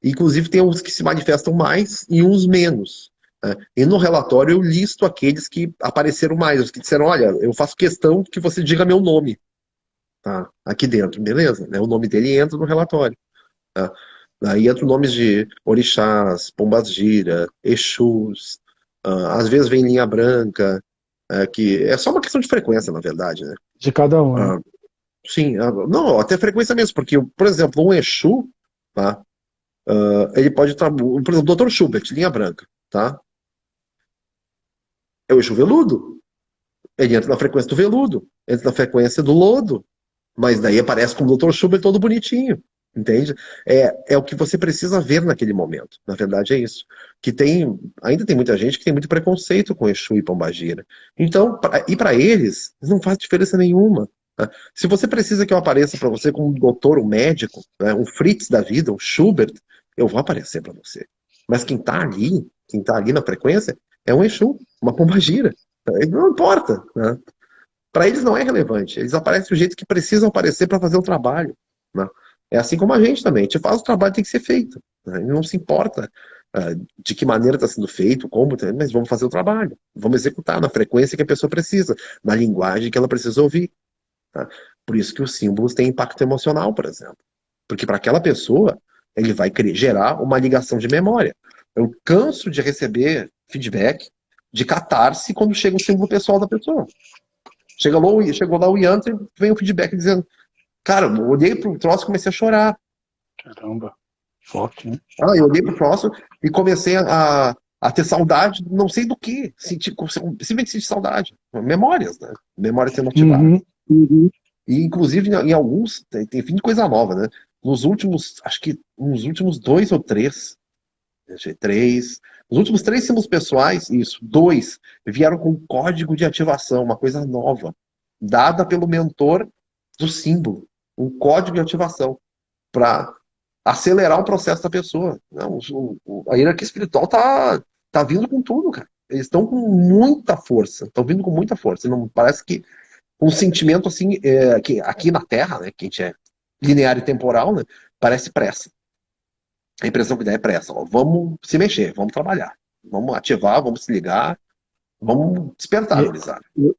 Inclusive tem uns que se manifestam mais e uns menos. Né? E no relatório eu listo aqueles que apareceram mais, os que disseram, olha, eu faço questão que você diga meu nome, tá? Aqui dentro, beleza? Né? O nome dele entra no relatório. Tá? Aí entra nomes de orixás, pombas-gira, exus, às vezes vem linha branca, que é só uma questão de frequência, na verdade, né? De cada um, né? Ah, sim, não, até frequência mesmo, porque, por exemplo, um exu, tá? Ele pode estar, por exemplo, o Dr. Schubert, linha branca, tá? É o exu veludo. Ele entra na frequência do veludo, entra na frequência do lodo, mas daí aparece como Dr. Schubert todo bonitinho, entende? É o que você precisa ver naquele momento. Na verdade é isso. Ainda tem muita gente que tem muito preconceito com Exu e Pombagira. Então, e para eles, não faz diferença nenhuma. Né? Se você precisa que eu apareça para você como um doutor, um médico, né, um Fritz da vida, um Schubert, eu vou aparecer para você. Mas quem tá ali na frequência, é um Exu, uma Pombagira. Não importa, né? Para eles não é relevante. Eles aparecem do jeito que precisam aparecer para fazer o trabalho. Né? É assim como a gente também. A gente faz o trabalho que tem que ser feito. Né? Não se importa de que maneira está sendo feito, como, mas vamos fazer o trabalho. Vamos executar na frequência que a pessoa precisa, na linguagem que ela precisa ouvir. Tá? Por isso que os símbolos têm impacto emocional, por exemplo. Porque para aquela pessoa, ele vai gerar uma ligação de memória. Eu canso de receber feedback de catarse quando chega o símbolo pessoal da pessoa. Chegou lá o Yantra, vem o feedback dizendo, cara, eu olhei pro troço e comecei a chorar. Caramba, forte, né? Eu olhei pro troço e comecei a ter saudade, não sei do que, simplesmente sentir saudade. Memórias, né? Memórias sendo ativadas. Uhum. E, inclusive, em alguns, tem fim de coisa nova, né? Acho que nos últimos dois ou três, nos últimos três símbolos pessoais, isso, dois, vieram com código de ativação, uma coisa nova, dada pelo mentor do símbolo, um código de ativação, para acelerar o processo da pessoa. Não, a hierarquia espiritual tá vindo com tudo, cara. Eles estão com muita força, estão vindo com muita força. Não parece que um sentimento assim, que aqui na Terra, né, que a gente é linear e temporal, né, parece pressa. A impressão que dá é pressa. Ó, vamos se mexer, vamos trabalhar, vamos ativar, vamos se ligar, vamos despertar, E, gurizada. e isso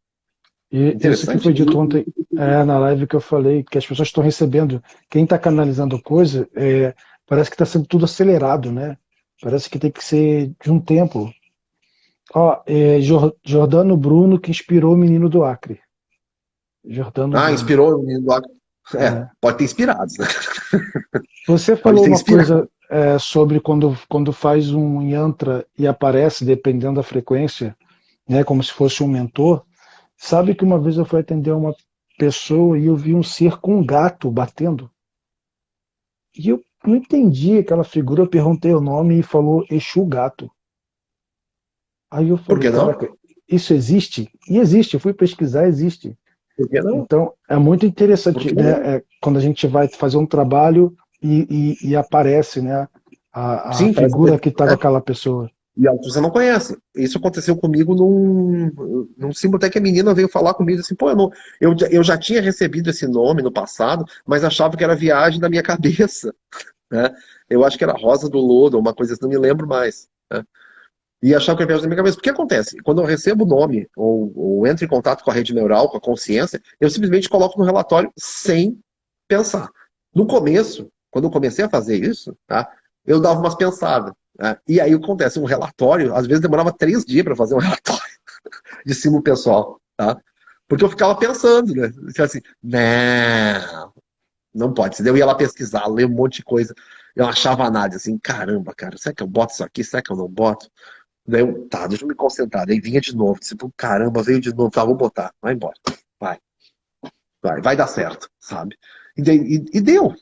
que Interessante foi isso. dito ontem na live que eu falei, que as pessoas estão recebendo, quem está canalizando coisa, parece que está sendo tudo acelerado, né? Parece que tem que ser de um tempo. Ó, Jordano Bruno que inspirou o menino do Acre. Jordano Bruno. Inspirou o menino lá. É. Pode ter inspirado, né? Você Pode falou ter uma inspirado. coisa sobre quando faz um yantra e aparece, dependendo da frequência, né, como se fosse um mentor. Sabe que uma vez eu fui atender uma pessoa e eu vi um ser com um gato batendo. E eu não entendi aquela figura, eu perguntei o nome e falou Exu Gato. Aí eu Por falei, que não? caraca, isso existe? E existe, eu fui pesquisar, existe. Por que não? Então, é muito Por interessante, que não? né, quando a gente vai fazer um trabalho e aparece, né, a Sim, parece figura que está com é, aquela pessoa. e você não conhece. Isso aconteceu comigo num símbolo até que a menina veio falar comigo assim, pô, eu já tinha recebido esse nome no passado, mas achava que era viagem da minha cabeça. Né? Eu acho que era Rosa do Lodo, uma coisa assim, não me lembro mais. Né? E achava que era viagem da minha cabeça. O que acontece? Quando eu recebo o nome, ou entro em contato com a rede neural, com a consciência, eu simplesmente coloco no relatório sem pensar. No começo, quando eu comecei a fazer isso, tá, eu dava umas pensadas. Né? E aí acontece, um relatório, às vezes demorava 3 dias para fazer um relatório de símbolo pessoal. Tá? Porque eu ficava pensando, né? Assim, não. Não pode. Daí eu ia lá pesquisar, ler um monte de coisa. Eu achava nada, assim, caramba, cara, será que eu boto isso aqui? Será que eu não boto? Daí eu, tá, deixa eu me concentrar. Daí vinha de novo. Tipo, caramba, veio de novo. Tá, vou botar. Vai embora. Vai, vai dar certo, sabe? E deu.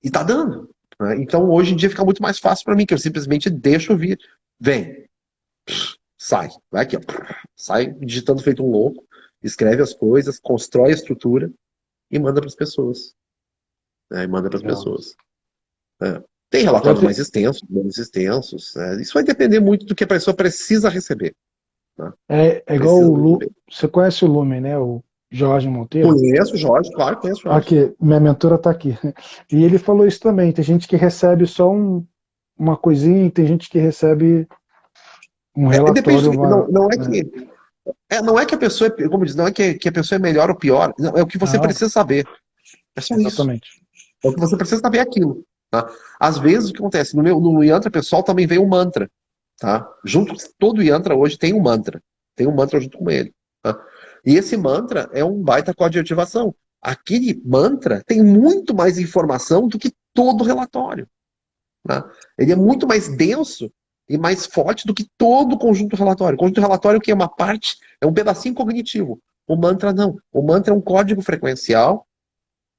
E tá dando. Né? Então hoje em dia fica muito mais fácil para mim, que eu simplesmente deixo vir. Vem, sai. Vai aqui, ó. Sai digitando feito um louco, escreve as coisas, constrói a estrutura e manda para as pessoas. Né? E manda para as Legal. pessoas. Né? Tem Já relatórios te- mais extensos, menos extensos. Né? Isso vai depender muito do que a pessoa precisa receber. Né? É igual Precisa o Lu, receber. você conhece o Lumen, né? O Jorge Monteiro. Conheço o Jorge, claro, conheço o Jorge. Aqui, minha mentora está aqui. E ele falou isso também. Tem gente que recebe só uma coisinha, e tem gente que recebe um Depende relatório, do que. Não, não é né? que. Não é que a pessoa, como diz, não é que a pessoa é melhor ou pior. Não, é o que você Não, precisa saber. É só isso. exatamente. É o que você precisa saber aquilo. Tá? Às vezes, o que acontece? No Yantra pessoal também vem um mantra. Tá? Junto, todo Yantra hoje tem um mantra. Tem um mantra junto com ele. Tá? E esse mantra é um baita código de ativação. Aquele mantra tem muito mais informação do que todo relatório. Né? Ele é muito mais denso e mais forte do que todo o conjunto relatório. O conjunto relatório que é uma parte, é um pedacinho cognitivo. O mantra não. O mantra é um código frequencial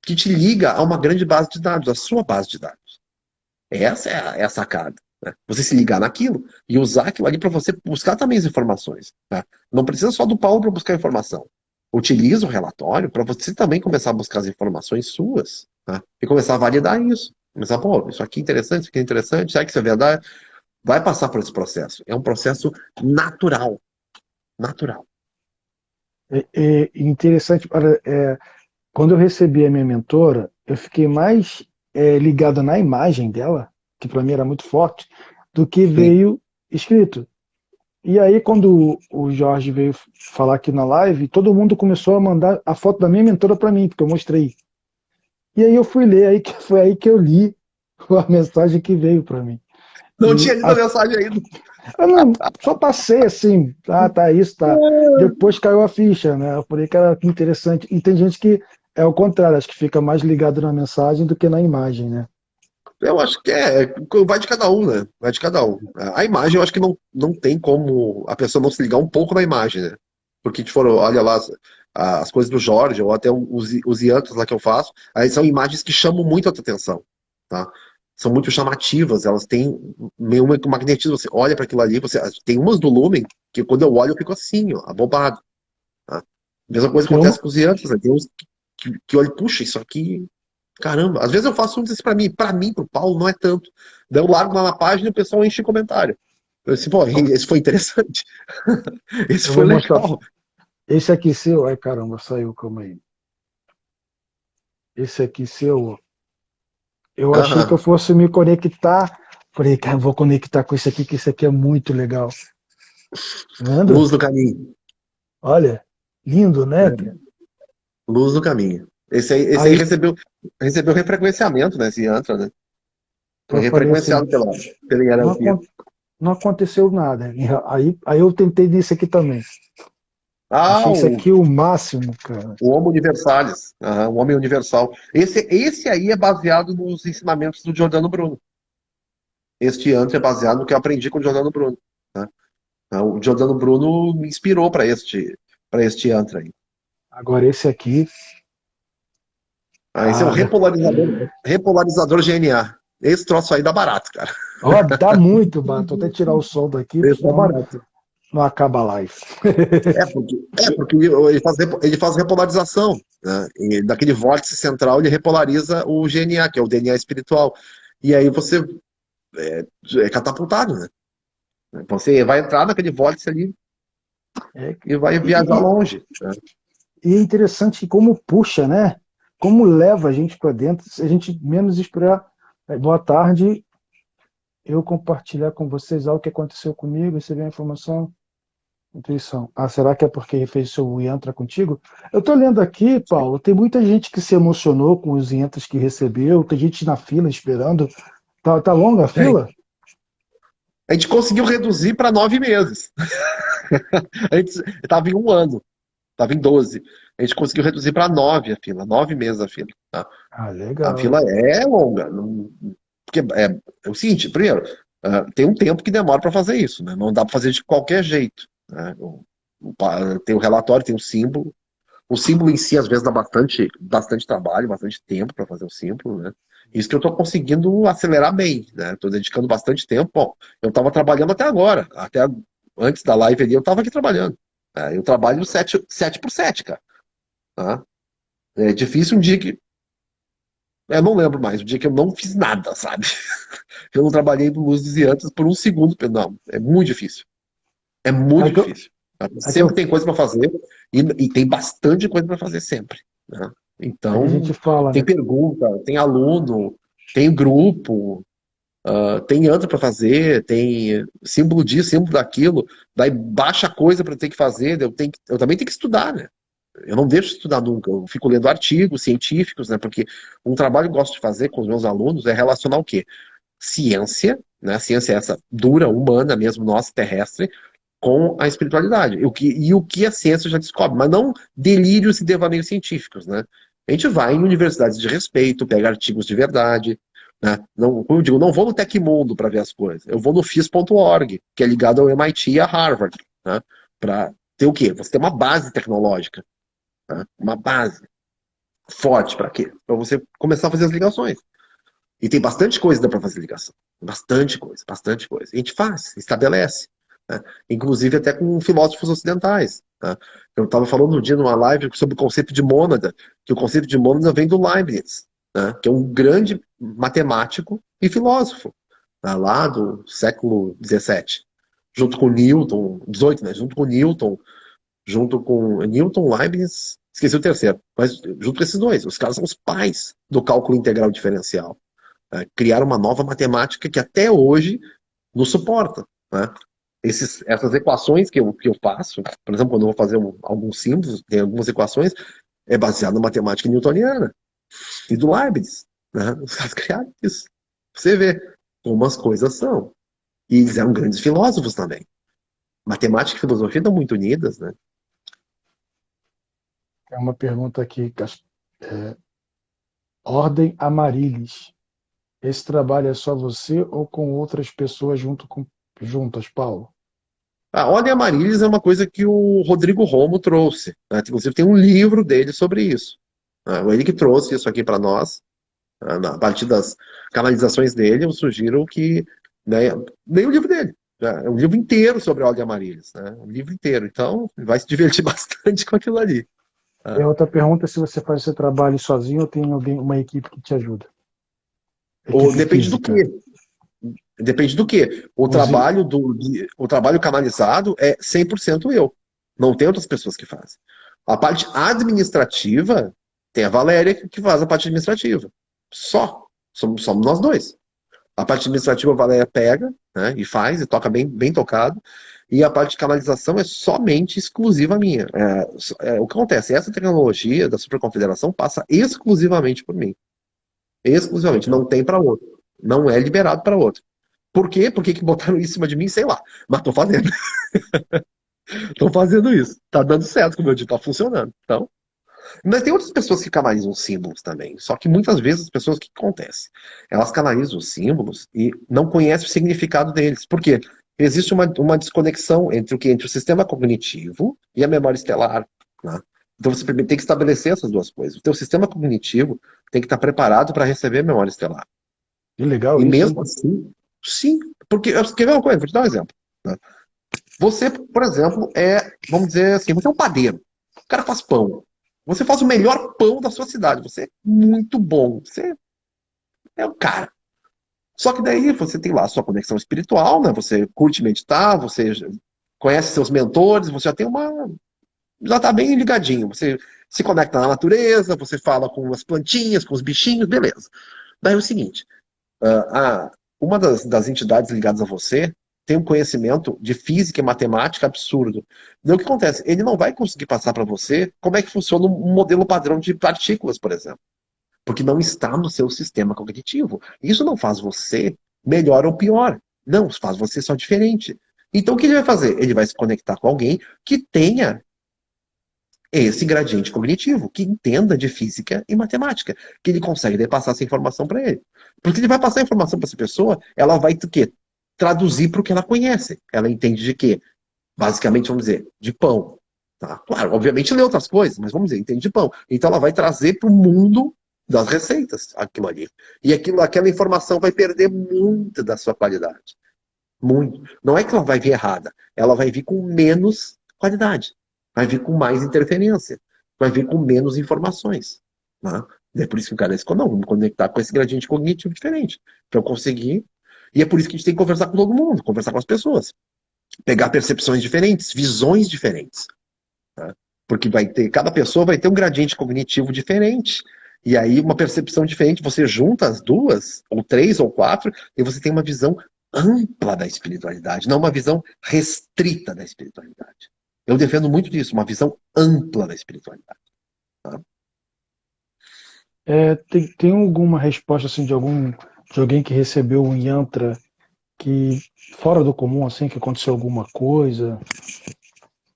que te liga a uma grande base de dados, a sua base de dados. Essa é a sacada. Né? Você se ligar naquilo e usar aquilo ali para você buscar também as informações. Tá? Não precisa só do Paulo para buscar informação. Utiliza o relatório para você também começar a buscar as informações suas. Tá? E começar a validar isso. Começar, pô, isso aqui é interessante, isso aqui é interessante, será que isso é verdade? Vai passar por esse processo. É um processo natural. Natural. É interessante, quando eu recebi a minha mentora, eu fiquei mais ligado na imagem dela, que para mim era muito forte, do que Sim. veio escrito. E aí, quando o Jorge veio falar aqui na live, todo mundo começou a mandar a foto da minha mentora para mim, porque eu mostrei. E aí eu fui ler, aí que foi aí que eu li a mensagem que veio para mim. Não E tinha lido a mensagem ainda. eu não, só passei assim, tá isso, tá. Depois caiu a ficha, né? Eu falei, cara, que interessante. E tem gente que é o contrário, acho que fica mais ligado na mensagem do que na imagem, né? Eu acho que vai de cada um, né? Vai de cada um. A imagem, eu acho que não tem como a pessoa não se ligar um pouco na imagem, né? Porque, se for, olha lá, as coisas do Jorge, ou até os iantos lá que eu faço, aí são imagens que chamam muito a tua atenção, tá? São muito chamativas, elas têm meio um magnetismo. Você olha para aquilo ali, tem umas do Lumen que quando eu olho eu fico assim, ó, abobado, tá? Mesma coisa Tem uma, acontece com os iantos, né? Tem uns que olham, puxa, isso aqui. Caramba, às vezes eu faço um desses pra mim, pro Paulo, não é tanto. Daí eu largo lá na página e o pessoal enche comentário. Eu disse, pô, esse foi interessante. Esse eu foi vou mostrar. legal. Esse aqui seu, ai caramba, saiu, calma aí. Esse aqui seu, eu achei que eu Aham. fosse me conectar. Falei, cara, eu vou conectar com esse aqui, que esse aqui é muito legal. Tá vendo? Luz do caminho. Olha, lindo, né? É, luz do caminho. Esse aí Aí recebeu refrequenciamento, né? Esse Yantra, né? Foi eu falei assim, refrequenciado pela não, hierarquia. não aconteceu nada. Aí eu tentei nisso aqui também. Ah, Achei isso aqui o máximo, cara. o Homo Universalis. Aham, o Homem Universal. Esse aí é baseado nos ensinamentos do Giordano Bruno. Este Yantra é baseado no que eu aprendi com o Giordano Bruno. Né? O Giordano Bruno me inspirou para este yantra aí. Agora esse aqui, Esse é o cara, repolarizador GNA. Esse troço aí dá barato, cara. ó, dá muito, bato. Vou até tirar o som daqui, Esse dá senão não, barato. não acaba a live. Porque ele faz repolarização. Né? E daquele vórtice central ele repolariza o GNA, que é o DNA espiritual. E aí você é, é catapultado, né? Você vai entrar naquele vórtice ali É, e vai viajar e, longe. Né? e é interessante como puxa, né? Como leva a gente para dentro, se a gente menos esperar. Boa tarde, eu compartilhar com vocês algo que aconteceu comigo, recebi a informação. Intuição. Ah, será que é porque ele fez seu Yantra contigo? Eu tô lendo aqui, Paulo, tem muita gente que se emocionou com os Yantras que recebeu, tem gente na fila esperando. Tá longa a É. fila? A gente conseguiu reduzir para 9 meses. A gente estava em um ano, estava em 12. a gente conseguiu reduzir para 9 a fila, 9 meses a fila. Tá? Ah, A legal, fila hein? é longa, porque é o seguinte, primeiro, tem um tempo que demora para fazer isso, né? Não dá para fazer de qualquer jeito. Né? Tem o relatório, tem o símbolo. O símbolo em si, às vezes, dá bastante trabalho, bastante tempo para fazer o símbolo, né? Isso que eu estou conseguindo acelerar bem, né? Estou dedicando bastante tempo. Bom, eu estava trabalhando até agora, até antes da live ali, eu estava aqui trabalhando. Eu trabalho 7 por 7, cara. Tá? É difícil um dia que. Eu não lembro mais, um dia que eu não fiz nada, sabe? Eu não trabalhei no Luzes e antes por um segundo. Não, é muito difícil. É muito Aí que eu, difícil. Tá? aí que Sempre eu, tem coisa para fazer e tem bastante coisa para fazer sempre. Né? aí a gente Então, fala, tem né? pergunta, tem aluno, tem grupo, tem anta para fazer, tem símbolo disso, símbolo daquilo, daí baixa coisa para ter que fazer, eu também tenho que estudar, né? Eu não deixo de estudar nunca, eu fico lendo artigos científicos, né? Porque um trabalho que eu gosto de fazer com os meus alunos é relacionar o quê? Ciência, né? A ciência é essa dura, humana mesmo, nossa, terrestre, com a espiritualidade. E o que a ciência já descobre, mas não delírios e devaneios científicos, né? A gente vai em universidades de respeito, pega artigos de verdade, né? Não, como eu digo, não vou no Tecmundo para ver as coisas. Eu vou no FIS.org, que é ligado ao MIT e a Harvard, né? Para ter o quê? Você ter uma base tecnológica, né? Uma base forte para quê? Para você começar a fazer as ligações. E tem bastante coisa que dá para fazer ligação. Bastante coisa, bastante coisa. E a gente faz, estabelece. Né? Inclusive até com filósofos ocidentais. Tá? Eu estava falando um dia numa live sobre o conceito de mônada, que o conceito de mônada vem do Leibniz, né? Que é um grande matemático e filósofo, tá? Lá do século XVII. Junto com Newton, 18, né? Junto com Newton, Leibniz, esqueci o terceiro, mas junto com esses dois. Os caras são os pais do cálculo integral diferencial. Criar uma nova matemática que até hoje nos suporta. Né? Essas equações que eu faço, por exemplo, quando eu vou fazer alguns símbolos, tem algumas equações, é baseado na matemática newtoniana e do Leibniz. Né? Os caras criaram isso. Você vê como as coisas são. E eles eram grandes filósofos também. Matemática e filosofia estão muito unidas, né? É uma pergunta aqui, é, Ordem Amaryllis. Esse trabalho é só você ou com outras pessoas juntas, Paulo? A Ordem Amaryllis é uma coisa que o Rodrigo Romo trouxe. Né? Inclusive tem um livro dele sobre isso. Né? Ele que trouxe isso aqui para nós. A partir das canalizações dele, eu sugiro que, né, leia o livro dele. Né? É um livro inteiro sobre a Ordem Amaryllis. Né? Um livro inteiro. Então, vai se divertir bastante com aquilo ali. E a Tá? outra pergunta é se você faz esse trabalho sozinho ou tem alguém, uma equipe que te ajuda? Ou Equipe depende do física. quê? Depende do quê? Os, O trabalho canalizado é 100% eu. Não tem outras pessoas que fazem. A parte administrativa, tem a Valéria que faz a parte administrativa. Só. Somos nós dois. A parte administrativa a Valéria pega, né, e faz, e toca bem, bem tocado. E a parte de canalização é somente exclusiva minha. O que acontece? Essa tecnologia da Superconfederação passa exclusivamente por mim. Exclusivamente. Não legal. tem para outro. Não é liberado para outro. Por quê? Por que que botaram isso em cima de mim? Sei lá. Mas tô fazendo. Tô fazendo isso. Tá dando certo, como eu disse, tá funcionando. Então, mas tem outras pessoas que canalizam símbolos também. Só que muitas vezes as pessoas, o que acontece? Elas canalizam os símbolos e não conhecem o significado deles. Por quê? Existe uma desconexão entre o sistema cognitivo e a memória estelar. Né? Então você tem que estabelecer essas duas coisas. O teu sistema cognitivo tem que estar preparado para receber memória estelar. Que legal E isso, hein? mesmo assim, sim. Porque, quer ver uma coisa? Vou te dar um exemplo. Né? Você, por exemplo, vamos dizer assim, você é um padeiro. O cara faz pão. Você faz o melhor pão da sua cidade. Você é muito bom. Você é o cara. Só que daí você tem lá a sua conexão espiritual, né? Você curte meditar, você conhece seus mentores, você já tem uma. Já tá bem ligadinho. Você se conecta na natureza, você fala com as plantinhas, com os bichinhos, beleza. Daí é o seguinte: uma das entidades ligadas a você tem um conhecimento de física e matemática absurdo. Então, o que acontece? Ele não vai conseguir passar para você como é que funciona um modelo padrão de partículas, por exemplo. Porque não está no seu sistema cognitivo. Isso não faz você melhor ou pior. Não, faz você só diferente. Então, o que ele vai fazer? Ele vai se conectar com alguém que tenha esse gradiente cognitivo, que entenda de física e matemática, que ele consegue daí passar essa informação para ele. Porque ele vai passar a informação para essa pessoa, ela vai o quê? Traduzir para o que ela conhece. Ela entende de quê? Basicamente, vamos dizer, de pão. Tá? Claro, obviamente lê outras coisas, mas vamos dizer, entende de pão. Então ela vai trazer para o mundo das receitas aquilo ali. E aquela informação vai perder muito da sua qualidade. Muito. Não é que ela vai vir errada, ela vai vir com menos qualidade, vai vir com mais interferência, vai vir com menos informações. Né? É por isso que o cara disse, não, vamos conectar com esse gradiente cognitivo diferente, para eu conseguir. E é por isso que a gente tem que conversar com todo mundo, conversar com as pessoas, pegar percepções diferentes, visões diferentes. Tá? Porque cada pessoa vai ter um gradiente cognitivo diferente. E aí, uma percepção diferente, você junta as duas, ou três, ou quatro, e você tem uma visão ampla da espiritualidade, não uma visão restrita da espiritualidade. Eu defendo muito disso, uma visão ampla da espiritualidade. Tá? Tem alguma resposta assim de alguém que recebeu um yantra que fora do comum, assim, que aconteceu alguma coisa,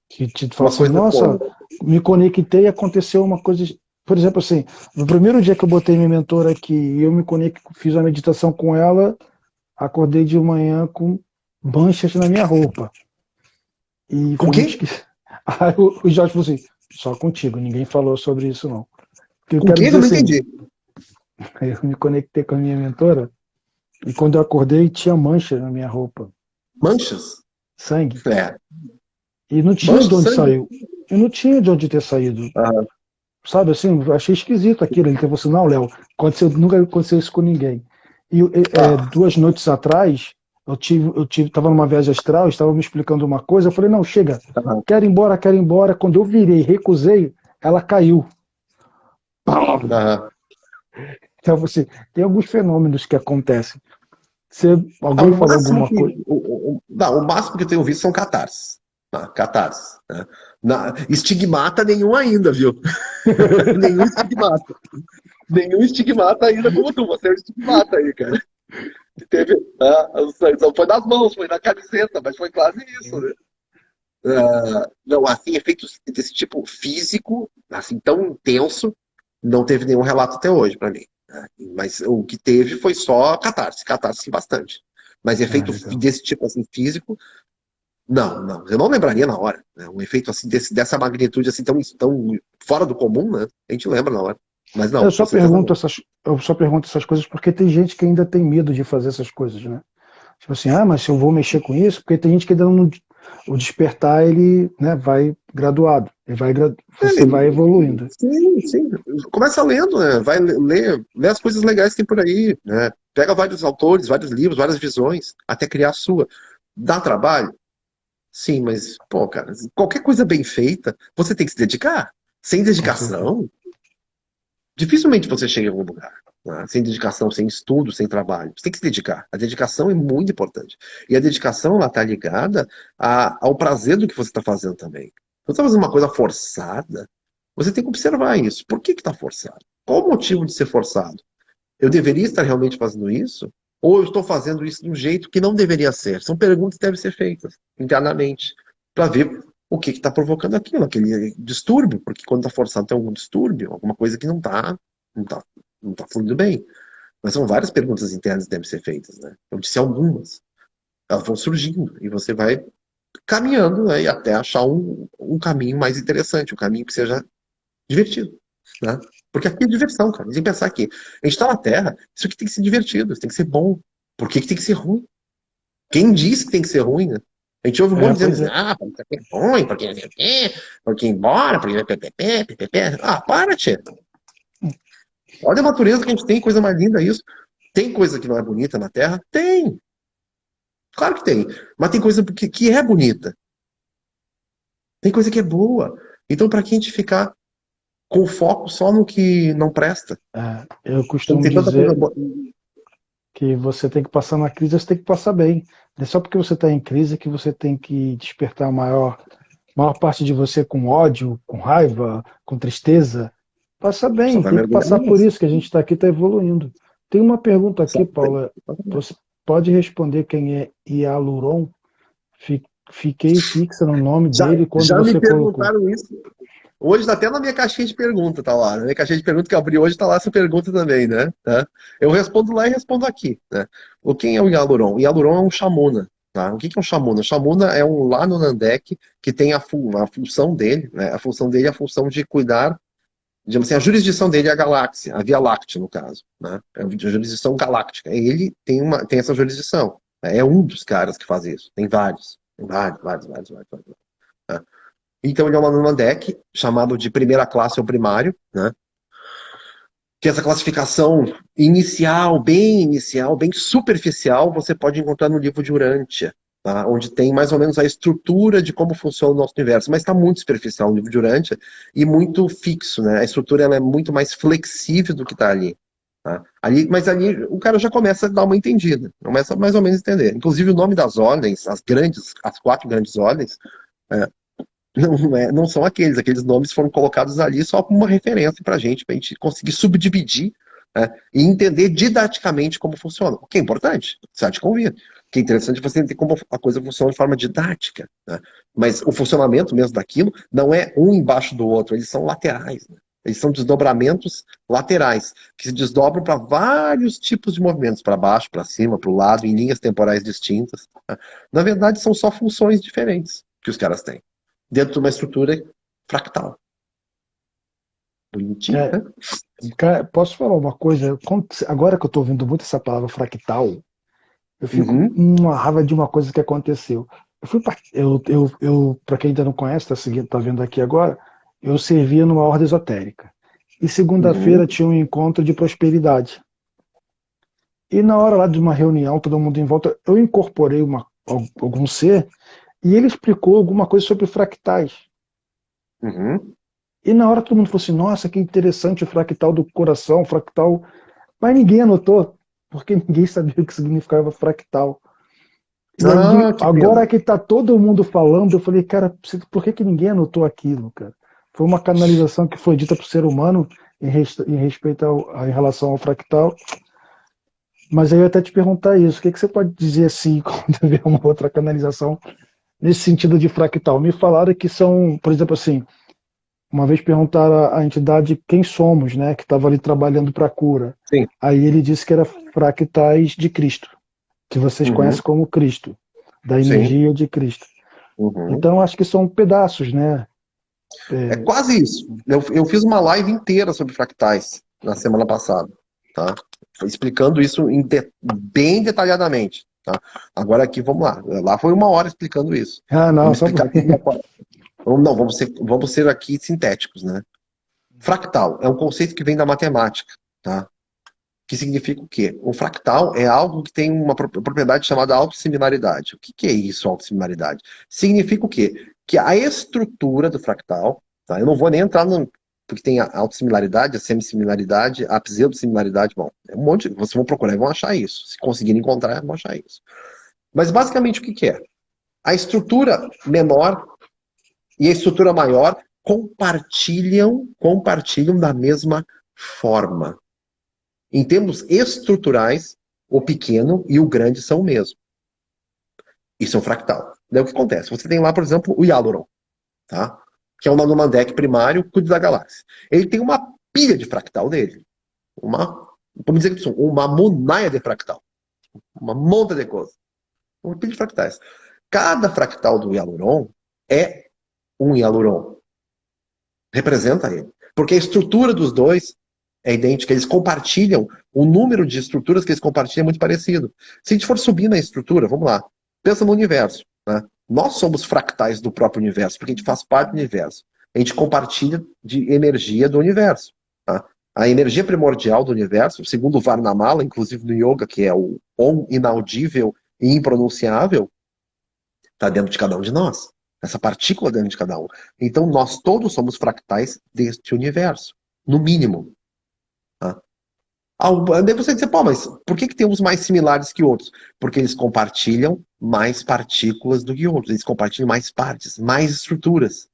que te fala Uma assim, coisa nossa, como. me conectei e aconteceu uma coisa, por exemplo, assim, no primeiro dia que eu botei minha mentora aqui, eu me conectei, fiz a meditação com ela, acordei de manhã com manchas na minha roupa. E Com foi muito quê? esquisito. Aí o Jorge falou assim, só contigo, ninguém falou sobre isso não. O que eu Com quero quê? dizer Eu não assim, entendi. eu me conectei com a minha mentora e quando eu acordei tinha mancha na minha roupa, Manchas? sangue. É. E não tinha de Manchas, onde sangue? saiu. Eu não tinha de onde ter saído. Ah, Sabe assim, eu achei esquisito aquilo. Ele falou assim, não, Léo, nunca aconteceu isso com ninguém. E ah, 2 noites atrás, tava numa viagem astral, estava me explicando uma coisa, eu falei, não, chega, ah, quero ir embora, quero ir embora. Quando eu virei, recusei, ela caiu. Pam! ah. Então, você tem alguns fenômenos que acontecem. Se alguém O falou máximo alguma que. coisa. Não, o máximo que eu tenho visto são catarses. Tá? Catarses. Né? Estigmata nenhum ainda, viu? Nenhum estigmata. Nenhum estigmata ainda como tu. Você é um estigmata aí, cara. Teve, só foi nas mãos, foi na camiseta, mas foi quase isso, né? Não, assim, efeitos desse tipo físico, assim, tão intenso, não teve nenhum relato até hoje para mim. Né? Mas o que teve foi só catarse, catarse bastante. Mas Ah, efeito legal. desse tipo assim físico, não, não. Eu não lembraria na hora. Né? Um efeito assim dessa magnitude assim tão fora do comum, né? A gente lembra na hora. Mas não, com certeza não. Eu só pergunto essas coisas porque tem gente que ainda tem medo de fazer essas coisas, né? Tipo assim, mas se eu vou mexer com isso, porque tem gente que ainda não. O despertar, ele, né, vai graduado. Você vai evoluindo. Sim, sim. Começa lendo, né? Vai ler as coisas legais que tem por aí, né? Pega vários autores, vários livros, várias visões, até criar a sua. Dá trabalho? Sim, mas, pô, cara, qualquer coisa bem feita, você tem que se dedicar. Sem Com certeza. dedicação, dificilmente você chega em algum lugar. Né? Sem dedicação, sem estudo, sem trabalho. Você tem que se dedicar. A dedicação é muito importante. E a dedicação, ela está ligada ao prazer do que você está fazendo também. Você está fazendo uma coisa forçada, você tem que observar isso. Por que está forçado? Qual o motivo de ser forçado? Eu deveria estar realmente fazendo isso? Ou eu estou fazendo isso de um jeito que não deveria ser? São perguntas que devem ser feitas internamente para ver o que está provocando aquilo, aquele distúrbio, porque quando está forçado tem algum distúrbio, alguma coisa que não tá, não tá fluindo bem. Mas são várias perguntas internas que devem ser feitas, né? Eu disse algumas. Elas vão surgindo e você vai caminhando, né, e até achar um caminho mais interessante, um caminho que seja divertido, né? Porque aqui é diversão, cara. Sem pensar que a gente está na Terra, isso aqui tem que ser divertido, isso tem que ser bom. Por que que tem que ser ruim? Quem disse que tem que ser ruim, né? A gente ouve um monte dizendo Pois assim, é. porque é ruim, porque não sei o quê, porque embora, porque ppp, ppp. Para, tia. Olha a natureza que a gente tem, coisa mais linda isso. Tem coisa que não é bonita na Terra? Tem. Claro que tem. Mas tem coisa que é bonita. Tem coisa que é boa. Então, para que a gente ficar com foco só no que não presta? Eu Quando costumo tem tanta coisa dizer boa. que você tem que passar na crise, você tem que passar bem. Não é só porque você está em crise que você tem que despertar maior parte de você com ódio, com raiva, com tristeza. Passa Só bem, vai tem que mergulhar passar por nisso. isso que a gente está aqui, está evoluindo. Tem uma pergunta Só aqui, tem. Paula. Você pode responder quem é Hyaluron? Fiquei fixa no nome Já, dele quando já me você colocou. perguntaram isso. Hoje tá até na minha caixinha de pergunta, tá lá. Na minha caixinha de pergunta que eu abri hoje tá lá essa pergunta também, né? Tá? Eu respondo lá e respondo aqui, né? Quem é o Yaluron? O Yaluron é um Shamuna, tá? O que é um Shamuna? O Shamuna é um lá no Nandek que tem a função dele, né? A função dele é a função de cuidar, digamos assim, a jurisdição dele é a galáxia, a Via Láctea, no caso, né? É a jurisdição galáctica. Ele tem essa jurisdição. Né? É um dos caras que faz isso. Tem vários. Tem vários. Tá? Então ele é um Anunnaki, chamado de primeira classe ou primário, né? Que essa classificação inicial, bem superficial, você pode encontrar no livro de Urântia, tá? Onde tem mais ou menos a estrutura de como funciona o nosso universo, mas está muito superficial no livro de Urântia e muito fixo, né? A estrutura ela é muito mais flexível do que está ali. Tá? Mas ali o cara já começa a dar uma entendida, começa a mais ou menos a entender. Inclusive o nome das ordens, as 4 grandes ordens, é, não são aqueles nomes foram colocados ali só como uma referência para a gente conseguir subdividir, né, e entender didaticamente como funciona. O que é importante, você há de convir. O que é interessante é você entender como a coisa funciona de forma didática. Né? Mas o funcionamento mesmo daquilo não é um embaixo do outro, eles são laterais. Né? Eles são desdobramentos laterais, que se desdobram para vários tipos de movimentos, para baixo, para cima, para o lado, em linhas temporais distintas. Né? Na verdade, são só funções diferentes que os caras têm dentro de uma estrutura fractal. Bonitinho, É, né? cara, posso falar uma coisa? Agora que eu estou ouvindo muito essa palavra fractal, eu fico com Uhum, uma raiva de uma coisa que aconteceu. Para quem ainda não conhece, está seguindo, tá vendo aqui agora, eu servia numa ordem esotérica. E segunda-feira uhum, tinha um encontro de prosperidade. E na hora lá de uma reunião, todo mundo em volta, eu incorporei algum ser e ele explicou alguma coisa sobre fractais. uhum. E na hora todo mundo falou assim: nossa, que interessante o fractal do coração, fractal. Mas ninguém anotou, porque ninguém sabia o que significava fractal. E aí, Ah, que agora pena. que tá todo mundo falando, eu falei, cara, por que ninguém anotou aquilo, cara? Foi uma canalização que foi dita para o ser humano em respeito em relação ao fractal. Mas aí eu ia até te perguntar isso, o que você pode dizer assim, quando vê uma outra canalização nesse sentido de fractal? Me falaram que são, por exemplo, assim, uma vez perguntaram à entidade quem somos, né, que estava ali trabalhando para a cura. Sim. Aí ele disse que era fractais de Cristo, que vocês conhecem Uhum, como Cristo, da sim. energia de Cristo. Uhum. Então acho que são pedaços, né? É É, quase isso. Eu fiz uma live inteira sobre fractais na semana passada, tá? Explicando isso bem detalhadamente, tá? Agora aqui, vamos lá. Lá foi 1 hora explicando isso. ah, não, Vamos só explicar aqui agora. Não, vamos ser aqui sintéticos, né? Fractal é um conceito que vem da matemática, tá? Que significa o quê? O fractal é algo que tem uma propriedade chamada autossimilaridade. O que é isso, autossimilaridade? Significa o quê? Que a estrutura do fractal, tá? Eu não vou nem entrar no. Porque tem a autossimilaridade, a semissimilaridade, a pseudosimilaridade. Bom, é um monte. Vocês vão procurar e vão achar isso. Se conseguirem encontrar, vão achar isso. Mas basicamente o que é? A estrutura menor e a estrutura maior compartilham da mesma forma. Em termos estruturais, o pequeno e o grande são o mesmo. Isso é um fractal. Daí o que acontece? Você tem lá, por exemplo, o Yaluron, tá? Que é um Nanomandek primário, cuida da galáxia. Ele tem uma pilha de fractal dele. Vamos dizer que uma monaia de fractal. Uma monta de coisa. Uma pilha de fractais. Cada fractal do Yaluron é um Yaluron. Representa ele. Porque a estrutura dos dois é idêntica, eles compartilham, o número de estruturas que eles compartilham é muito parecido. Se a gente for subir na estrutura, vamos lá, pensa no universo. Né? Nós somos fractais do próprio universo, porque a gente faz parte do universo. A gente compartilha de energia do universo. Tá? A energia primordial do universo, segundo o Varnamala, inclusive no yoga, que é o Om inaudível e impronunciável, está dentro de cada um de nós. Essa partícula dentro de cada um. Então, nós todos somos fractais deste universo, no mínimo. Tá? Daí você diz, pô, mas por que tem uns mais similares que outros? Porque eles compartilham mais partículas do que outros. Eles compartilham mais partes, mais estruturas.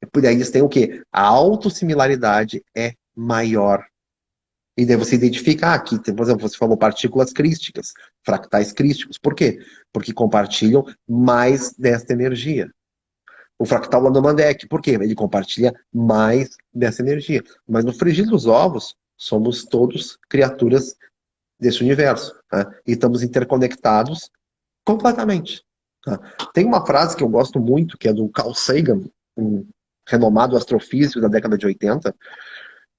E por aí eles têm o quê? A autossimilaridade é maior. E daí você identifica, aqui, por exemplo, você falou partículas crísticas, fractais crísticos. Por quê? Porque compartilham mais desta energia. O fractal lá no Mandek, por quê? Ele compartilha mais dessa energia. Mas no frigir dos ovos, somos todos criaturas desse universo, tá? E estamos interconectados completamente. Tá? Tem uma frase que eu gosto muito, que é do Carl Sagan, um renomado astrofísico da década de 80,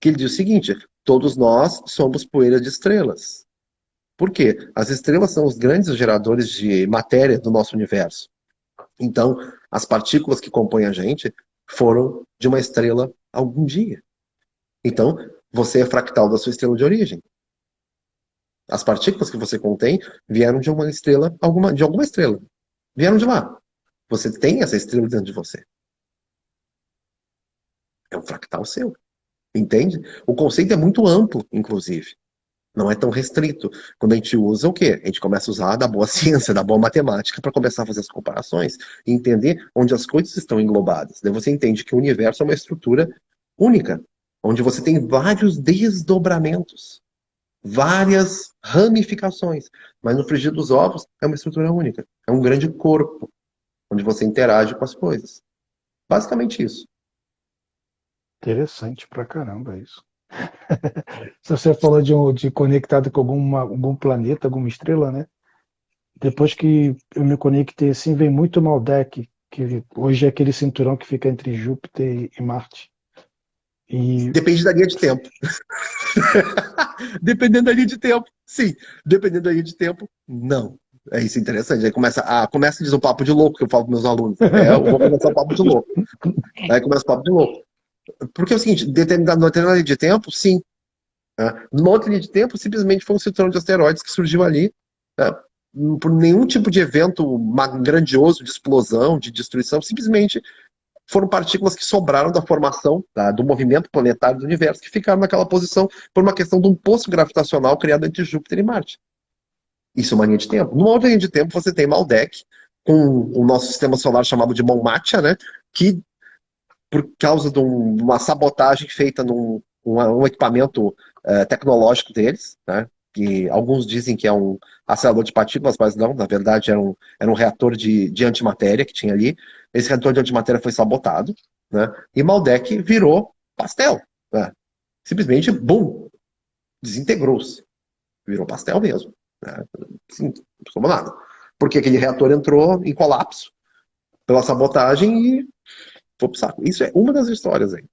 que ele diz o seguinte: todos nós somos poeira de estrelas. Por quê? As estrelas são os grandes geradores de matéria do nosso universo. Então, as partículas que compõem a gente foram de uma estrela algum dia. Então, você é fractal da sua estrela de origem. As partículas que você contém vieram de uma estrela, de alguma estrela. Vieram de lá. Você tem essa estrela dentro de você. É um fractal seu. Entende? O conceito é muito amplo, inclusive. Não é tão restrito. Quando a gente usa o quê? A gente começa a usar da boa ciência, da boa matemática, para começar a fazer as comparações e entender onde as coisas estão englobadas. Daí você entende que o universo é uma estrutura única, onde você tem vários desdobramentos, várias ramificações. Mas no frigir dos ovos é uma estrutura única. É um grande corpo, onde você interage com as coisas. Basicamente isso. Interessante pra caramba isso. Se você falou de conectado com algum planeta, alguma estrela, né? Depois que eu me conectei assim, vem muito Maldek, que hoje é aquele cinturão que fica entre Júpiter e Marte. E Depende da linha de tempo. Dependendo da linha de tempo, sim. Dependendo da linha de tempo, não. É isso interessante. Aí começa a dizer um papo de louco que eu falo para meus alunos. Eu vou começar um papo de louco. Aí começa o papo de louco. Porque é o seguinte, determinada linha de tempo, sim. Né? Numa outra linha de tempo, simplesmente foi um cinturão de asteroides que surgiu ali, né? Por nenhum tipo de evento grandioso de explosão, de destruição, simplesmente foram partículas que sobraram da formação, do movimento planetário do universo, que ficaram naquela posição por uma questão de um poço gravitacional criado entre Júpiter e Marte. Isso é uma linha de tempo. Numa outra linha de tempo, você tem Maldek, com o nosso sistema solar chamado de Monmatia, né, que, por causa de uma sabotagem feita num um equipamento tecnológico deles, né, que alguns dizem que é um acelerador de partículas, mas não, na verdade era um reator de antimatéria que tinha ali. Esse reator de antimatéria foi sabotado, né, e Maldek virou pastel. Né, simplesmente, bum, desintegrou-se. Virou pastel mesmo. Né, sim, não somou nada. Porque aquele reator entrou em colapso pela sabotagem e foi pro saco. Isso é uma das histórias aí.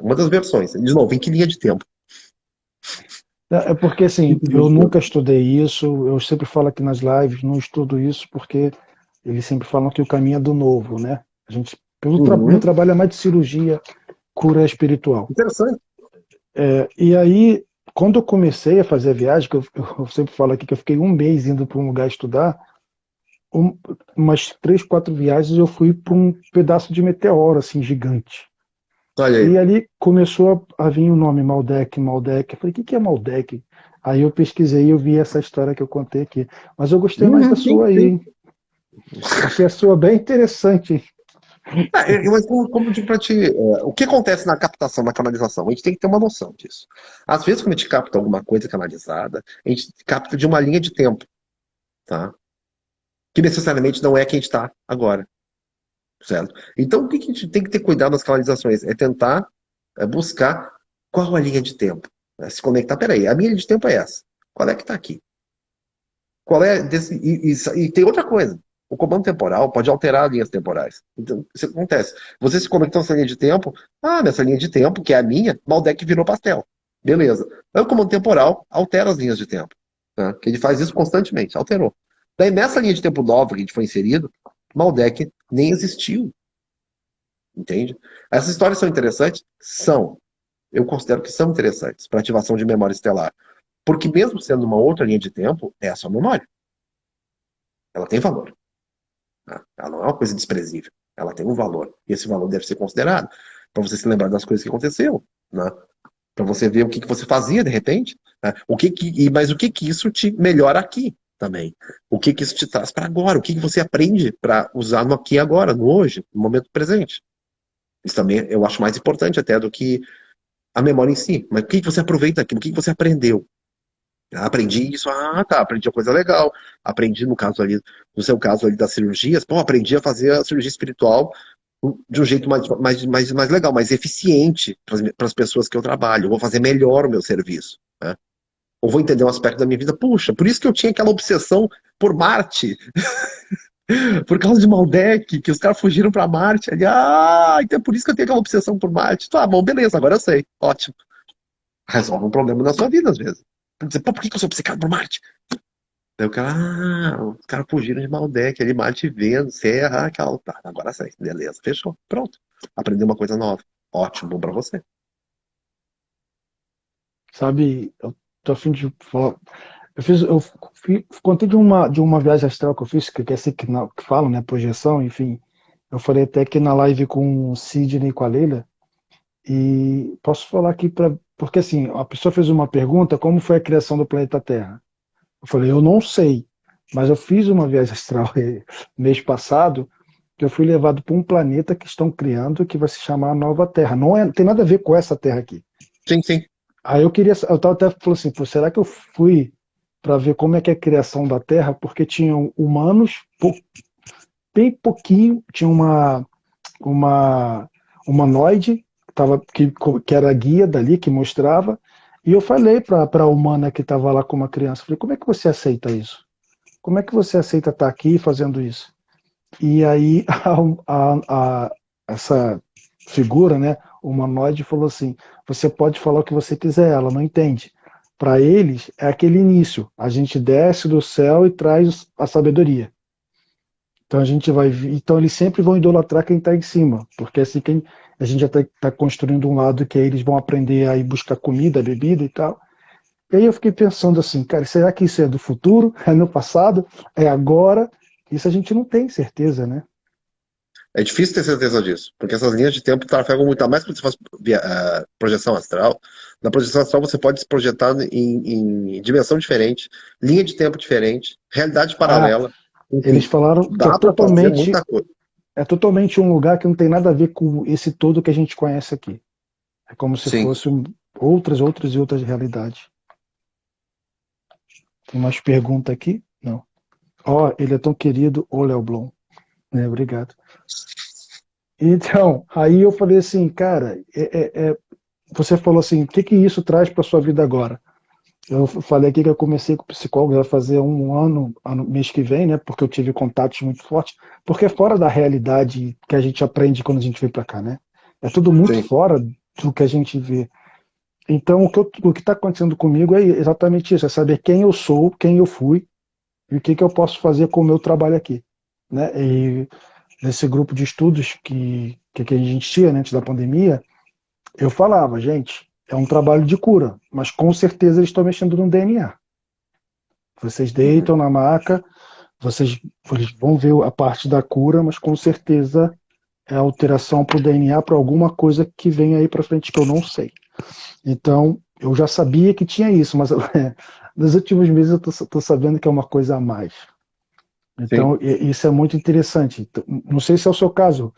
Uma das versões. De novo, em que linha de tempo? é porque assim, eu nunca estudei isso, eu sempre falo aqui nas lives, não estudo isso porque eles sempre falam que o caminho é do novo, né? A gente, meu Uhum. trabalho é mais de cirurgia, cura espiritual. Interessante. E aí, quando eu comecei a fazer a viagem, que eu sempre falo aqui que eu fiquei um mês indo para um lugar estudar, umas 3, 4 viagens eu fui para um pedaço de meteoro, assim, gigante. Olha E aí. ali começou a vir o nome Maldek, Maldek. Eu falei, o que é Maldek? Aí eu pesquisei e eu vi essa história que eu contei aqui. Mas eu gostei mais da Sim, sua aí, sim. hein? Achei a sua bem interessante. Mas como eu digo pra ti, o que acontece na captação, na canalização? A gente tem que ter uma noção disso. Às vezes, quando a gente capta alguma coisa canalizada, a gente capta de uma linha de tempo, tá? Que necessariamente não é que a gente está agora, certo? Então, o que a gente tem que ter cuidado nas canalizações? É tentar buscar qual a linha de tempo. Né? Se conectar, peraí, a minha linha de tempo é essa. Qual é que está aqui? Qual é desse, e tem outra coisa. O comando temporal pode alterar linhas temporais. Então, isso acontece. Você se conectou nessa linha de tempo, nessa linha de tempo, que é a minha, Maldek virou pastel. Beleza. Aí o comando temporal altera as linhas de tempo. Tá? Que ele faz isso constantemente, alterou. Daí nessa linha de tempo nova que a gente foi inserido, Maldek nem existiu. Entende? Essas histórias são interessantes? São. Eu considero que são interessantes para ativação de memória estelar. Porque mesmo sendo uma outra linha de tempo, é a sua memória. Ela tem valor. Né? Ela não é uma coisa desprezível. Ela tem um valor. E esse valor deve ser considerado para você se lembrar das coisas que aconteceu. Né? Para você ver o que você fazia de repente. Né? Mas o que isso te melhora aqui também? O que isso te traz para agora? O que você aprende para usar no aqui e agora, no hoje, no momento presente? Isso também eu acho mais importante até do que a memória em si. Mas o que você aproveita aqui? O que você aprendeu? Aprendi isso, tá, aprendi uma coisa legal. Aprendi no caso ali, no seu caso ali das cirurgias, aprendi a fazer a cirurgia espiritual de um jeito mais legal, mais eficiente para as pessoas que eu trabalho. Eu vou fazer melhor o meu serviço, né? Ou vou entender um aspecto da minha vida. Puxa, por isso que eu tinha aquela obsessão por Marte, por causa de Maldek, que os caras fugiram para Marte. Ali, então é por isso que eu tenho aquela obsessão por Marte. Tá, bom, beleza, agora eu sei. Ótimo. Resolve um problema na sua vida, às vezes. Dizer, pô, por que eu sou obcecado por Marte? Daí o cara, os caras fugiram de Maldek, ali, Marte vendo, Serra, aquela. Tá, agora sei. Beleza, fechou. Pronto. Aprendeu uma coisa nova. Ótimo, bom pra você. Sabe, eu tô a fim de falar. Contei de uma viagem astral que eu fiz, que é assim que falam, né? Projeção, enfim. Eu falei até aqui na live com o Sidney e com a Leila, e posso falar aqui para. Porque assim, a pessoa fez uma pergunta: como foi a criação do planeta Terra? Eu falei: eu não sei, mas eu fiz uma viagem astral mês passado, que eu fui levado para um planeta que estão criando que vai se chamar Nova Terra. Não tem nada a ver com essa Terra aqui. Sim, sim. Aí eu tava até falando assim, pô, será que eu fui para ver como é que é a criação da Terra? Porque tinham humanos, bem pouquinho, tinha uma humanoide que era a guia dali, que mostrava, e eu falei para a humana que estava lá com uma criança, falei, como é que você aceita isso? Como é que você aceita estar aqui fazendo isso? E aí essa figura, né, humanoide, falou assim: você pode falar o que você quiser, ela não entende. Para eles é aquele início, a gente desce do céu e traz a sabedoria. Então a gente vai, então eles sempre vão idolatrar quem está em cima, porque assim quem a gente já está construindo um lado que aí eles vão aprender a ir buscar comida, bebida e tal. E aí eu fiquei pensando assim, cara, será que isso é do futuro? É no passado? É agora? Isso a gente não tem certeza, né? É difícil ter certeza disso, porque essas linhas de tempo trafegam muito, a mais quando você faz projeção astral. Na projeção astral você pode se projetar em dimensão diferente, linha de tempo diferente, realidade Ah, paralela, eles enfim, falaram que dá para fazer muita coisa. é totalmente um lugar que não tem nada a ver com esse todo que a gente conhece aqui. É como se Sim. fosse outras e outras realidades. Tem mais pergunta aqui? Não. Ó, ele é tão querido, ô Léo Blom. Obrigado. Então, aí eu falei assim, cara, você falou assim, o que que isso traz para sua vida agora? Eu falei aqui que eu comecei com psicólogo, vai fazer um ano, mês que vem, né? Porque eu tive contatos muito fortes, porque é fora da realidade que a gente aprende quando a gente vem para cá, né? É tudo muito Sim. fora do que a gente vê. Então, o que está acontecendo comigo é exatamente isso: é saber quem eu sou, quem eu fui e o que que eu posso fazer com o meu trabalho aqui, né? E nesse grupo de estudos que a gente tinha, né, antes da pandemia, eu falava, gente, é um trabalho de cura, mas com certeza eles estão mexendo no DNA. Vocês Uhum. deitam na maca, vocês vão ver a parte da cura, mas com certeza é alteração para o DNA para alguma coisa que vem aí para frente que eu não sei. Então, eu já sabia que tinha isso, mas nos últimos meses eu estou sabendo que é uma coisa a mais. Sim. Então, isso é muito interessante. Não sei se é o seu caso,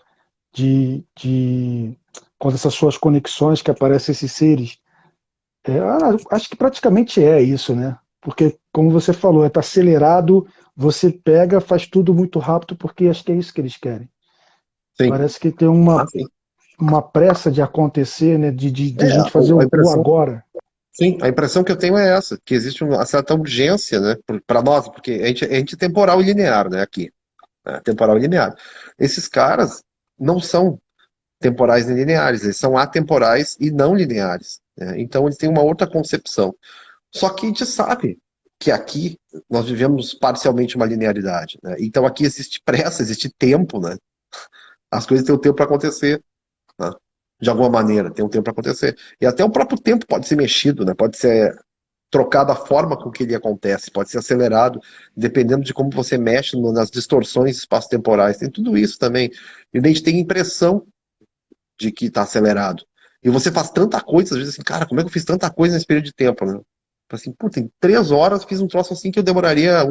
quando essas suas conexões que aparecem esses seres. Acho que praticamente é isso, né? Porque, como você falou, tá acelerado, você pega, faz tudo muito rápido, porque acho que é isso que eles querem. Sim. Parece que tem Ah, sim. uma pressa de acontecer, né? De É, a gente fazer a o impressão. agora. Sim, a impressão que eu tenho é essa, que existe uma certa urgência, né, para nós, porque a gente é temporal e linear, né, aqui, né, temporal e linear. Esses caras não são temporais e lineares, eles são atemporais e não lineares, né? Então eles têm uma outra concepção. Só que a gente sabe que aqui nós vivemos parcialmente uma linearidade, né? Então aqui existe pressa, existe tempo, né? As coisas têm o tempo para acontecer, né? De alguma maneira, tem um tempo para acontecer. E até o próprio tempo pode ser mexido, né? Pode ser trocado a forma com que ele acontece, pode ser acelerado, dependendo de como você mexe nas distorções espaço-temporais. Tem tudo isso também. E a gente tem a impressão de que está acelerado. E você faz tanta coisa, às vezes assim, cara, como é que eu fiz tanta coisa nesse período de tempo, né? Assim, puta, em 3 horas fiz um troço assim que eu demoraria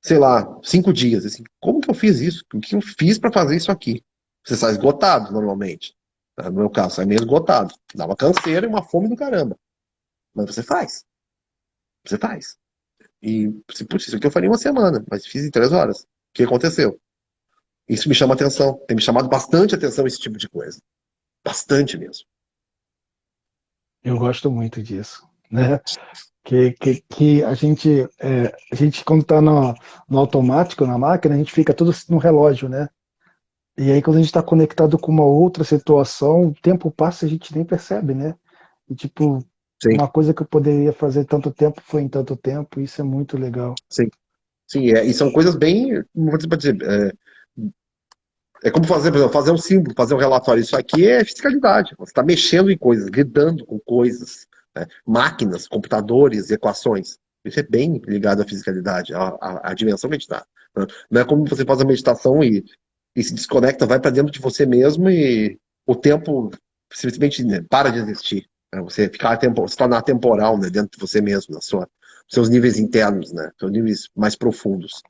sei lá, 5 dias. Assim, como que eu fiz isso? O que eu fiz para fazer isso aqui? Você sai esgotado normalmente. No meu caso, sai meio esgotado. Dá uma canseira e uma fome do caramba. Mas você faz. Você faz. E, putz, isso aqui eu faria em uma semana, mas fiz em 3 horas. O que aconteceu? Isso me chama atenção. Tem me chamado bastante atenção esse tipo de coisa. Bastante mesmo. Eu gosto muito disso, né? Que a gente quando está no automático, na máquina, a gente fica tudo no relógio, né? E aí quando a gente está conectado com uma outra situação, o tempo passa e a gente nem percebe, né? E tipo, Sim, uma coisa que eu poderia fazer tanto tempo foi em tanto tempo, isso é muito legal. sim. Sim, e são coisas bem, como você pode dizer, é como fazer, por exemplo, fazer um símbolo, fazer um relatório. Isso aqui é fiscalidade. Você está mexendo em coisas, lidando com coisas, né? Máquinas, computadores, equações. Isso é bem ligado à fiscalidade, à dimensão que a gente está. Não é como você faz a meditação e se desconecta, vai para dentro de você mesmo e o tempo simplesmente, né, para de existir. Né? Você ficar se tornar temporal, né, dentro de você mesmo, seus níveis internos, né, seus níveis mais profundos.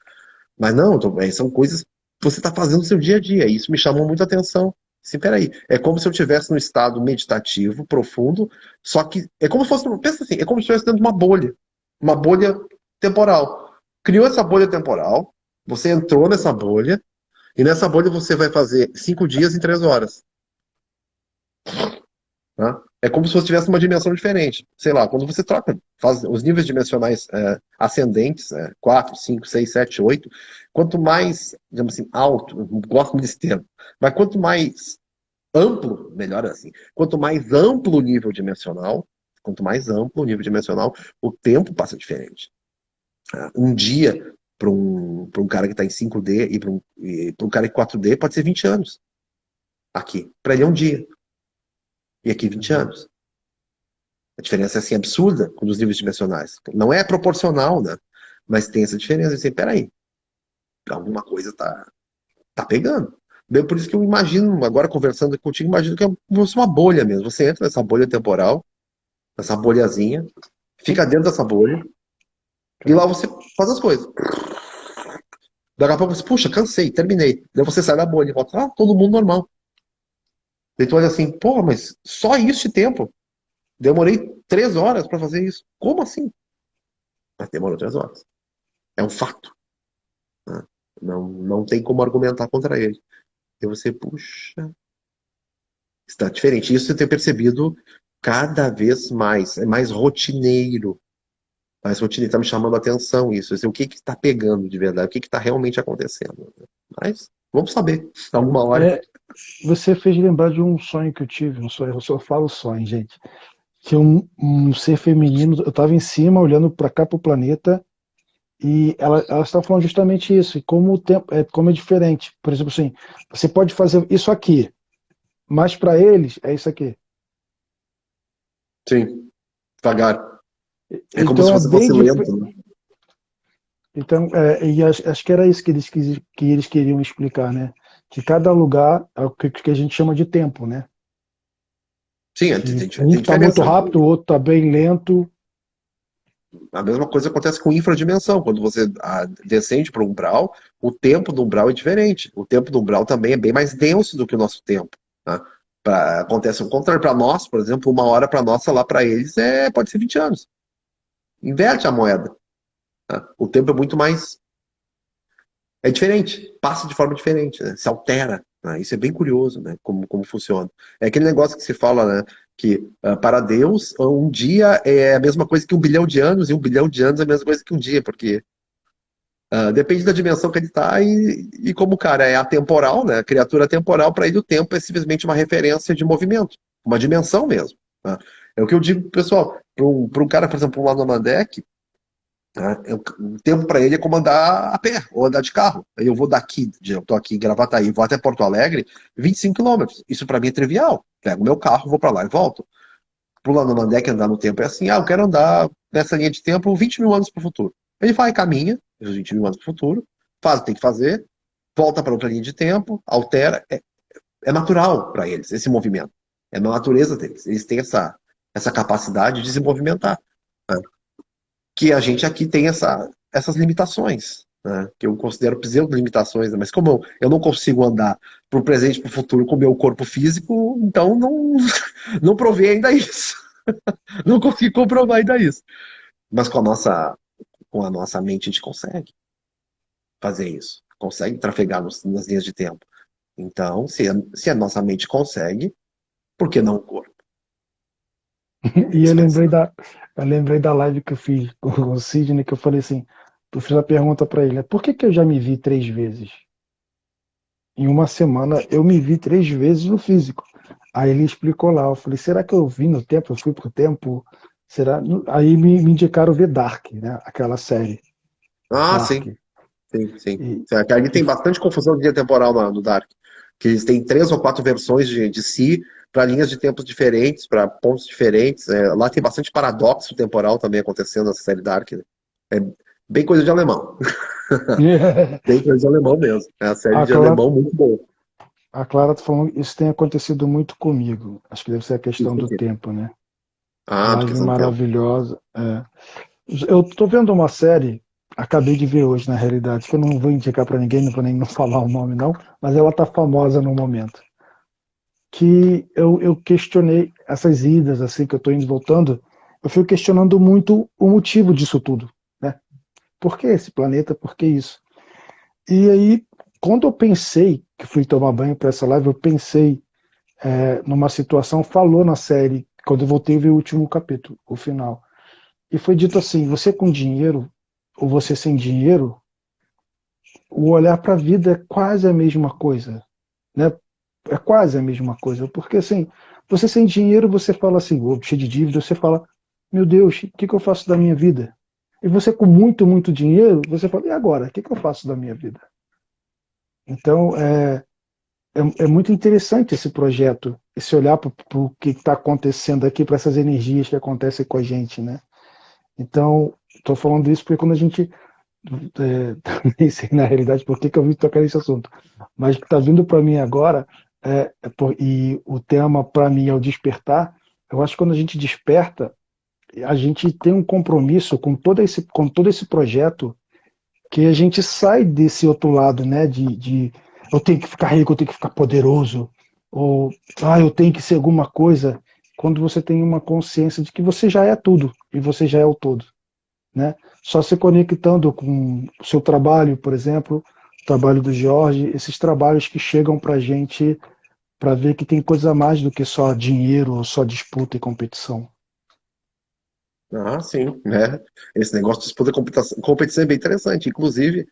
Mas não, são coisas que você está fazendo no seu dia a dia. E isso me chamou muita atenção. Assim, peraí, é como se eu estivesse num estado meditativo, profundo, só que é como se fosse, pensa assim, é como se estivesse dentro de uma bolha temporal. Criou essa bolha temporal, você entrou nessa bolha, e nessa bolha você vai fazer 5 dias em 3 horas. Tá? É como se você tivesse uma dimensão diferente. Sei lá, quando você troca, faz os níveis dimensionais ascendentes, 4, 5, 6, 7, 8, quanto mais, digamos assim, alto, eu não gosto muito desse termo, mas quanto mais amplo, melhor assim, quanto mais amplo o nível dimensional, o tempo passa diferente. Um dia para um cara que está em 5D e para um cara em 4D pode ser 20 anos. Aqui. Para ele é um dia. E aqui 20 Uhum. anos. A diferença é assim absurda com os níveis dimensionais. Não é proporcional, né? Mas tem essa diferença. Assim, peraí, alguma coisa tá pegando. Bem, por isso que eu imagino, agora conversando contigo, imagino que é uma bolha mesmo. Você entra nessa bolha temporal, nessa bolhazinha, fica dentro dessa bolha, e lá você faz as coisas. Daqui a pouco você, puxa, cansei, terminei. Daí você sai da bolha e volta, todo mundo normal. Daí tu olha assim, pô, mas só isso de tempo? Demorei 3 horas para fazer isso. Como assim? Mas demorou 3 horas. É um fato. Né? Não tem como argumentar contra ele. E você, puxa, está diferente. Isso eu tenho percebido cada vez mais. É mais rotineiro. Mais rotineiro. Está me chamando a atenção isso. Assim, o que está pegando de verdade? O que está realmente acontecendo? Mas vamos saber. Alguma hora. É, você fez lembrar de um sonho que eu tive, um sonho, eu só falo sonho, gente. Que um ser feminino, eu estava em cima olhando para cá para o planeta e elas estavam falando justamente isso, e como o tempo como é diferente. Por exemplo, assim, você pode fazer isso aqui, mas para eles é isso aqui. Sim, devagar. É como se Então é você bem fosse diferente. lento, né? Então, e acho que era isso que eles queriam explicar, né? Que cada lugar é o que a gente chama de tempo, né? Sim, Que um tem está muito diferença. rápido, o outro está bem lento. A mesma coisa acontece com infradimensão. Quando você descende para o umbral, o tempo do umbral é diferente. O tempo do umbral também é bem mais denso do que o nosso tempo. Tá? Acontece o contrário. Para nós, por exemplo, 1 hora para nós, lá para eles, pode ser 20 anos. Inverte a moeda. Tá? O tempo é muito mais. É diferente. Passa de forma diferente. Né? Se altera. Né? Isso é bem curioso, né? Como funciona. É aquele negócio que se fala, né? Que para Deus, um dia é a mesma coisa que 1 bilhão de anos, e 1 bilhão de anos é a mesma coisa que um dia, porque depende da dimensão que ele está e como o cara é atemporal, né? Criatura temporal, para ele o tempo é simplesmente uma referência de movimento, uma dimensão mesmo. Tá? É o que eu digo, pessoal, para um cara, por exemplo, lá no Mandec, tá? O tempo para ele é como andar a pé ou andar de carro. Eu vou daqui, eu estou aqui em Gravataí, vou até Porto Alegre, 25 quilômetros. Isso para mim é trivial. Pego o meu carro, vou para lá e volto. Pro lá no Mandec andar no tempo é assim, eu quero andar nessa linha de tempo 20 mil anos para o futuro. Ele vai, caminha, os 20 mil anos para o futuro, faz o que tem que fazer, volta para outra linha de tempo, altera. É natural para eles esse movimento. É na natureza deles. Eles têm essa capacidade de se movimentar. Né? Que a gente aqui tem essas limitações. Né? Que eu considero pseudo-limitações, né? Mas como eu não consigo andar para o presente e para o futuro com o meu corpo físico, então não provei ainda isso. Não consigo comprovar ainda isso. Mas com a nossa mente a gente consegue fazer isso. consegue trafegar nas linhas de tempo. Então, se a nossa mente consegue, por que não o corpo? É E isso pensando. eu lembrei da live que eu fiz com o Sidney, que eu falei assim, eu fiz a pergunta para ele, por que que eu já me vi 3 vezes? Em uma semana eu me vi 3 vezes no físico. Aí ele explicou lá, eu falei, será que eu vi no tempo, eu fui pro tempo? Será? Aí me indicaram ver Dark, né? Aquela série, Ah, Dark. sim, sim, sim. E, Ali e tem bastante confusão de linha temporal no Dark. Que eles têm 3 ou 4 versões de si para linhas de tempos diferentes, para pontos diferentes. Lá tem bastante paradoxo temporal também acontecendo nessa série Dark, né? É bem coisa de alemão. Bem coisa de alemão mesmo. É a série a de Clara, alemão muito boa. a Clara tá falando, isso tem acontecido muito comigo. Acho que deve ser a questão do tempo, né? Ah, de Live questão do tempo. maravilhosa. É. Eu tô vendo uma série, acabei de ver hoje, na realidade, que eu não vou indicar para ninguém, não vou nem não falar o nome, não, mas ela tá famosa no momento. Que eu questionei essas idas, assim, que eu tô indo e voltando, eu fui questionando muito o motivo disso tudo, né? Por que esse planeta? Por que isso? E aí, quando eu pensei, que fui tomar banho para essa live, eu pensei numa situação, falou na série, quando eu voltei a ver o último capítulo, o final. E foi dito assim: você com dinheiro ou você sem dinheiro, o olhar para a vida é quase a mesma coisa, né? É quase a mesma coisa, porque assim, você sem dinheiro, você fala assim, ou cheio de dívida, você fala, meu Deus, o que que eu faço da minha vida? E você com muito, muito dinheiro, você fala, e agora? O que que eu faço da minha vida? Então, é muito interessante esse projeto, esse olhar para o que está acontecendo aqui, para essas energias que acontecem com a gente, né? Então, estou falando isso porque quando a gente nem sei na realidade por que que eu vim tocar nesse assunto, mas o que está vindo para mim agora, e o tema para mim é o despertar. Eu acho que quando a gente desperta, a gente tem um compromisso com todo esse projeto, que a gente sai desse outro lado, né, de eu tenho que ficar rico, eu tenho que ficar poderoso, ou eu tenho que ser alguma coisa, quando você tem uma consciência de que você já é tudo e você já é o todo, né? Só se conectando com o seu trabalho, por exemplo, o trabalho do Jorge, esses trabalhos que chegam para a gente para ver que tem coisa a mais do que só dinheiro ou só disputa e competição. Ah, sim, né? Esse negócio de disputa competição é bem interessante. Inclusive,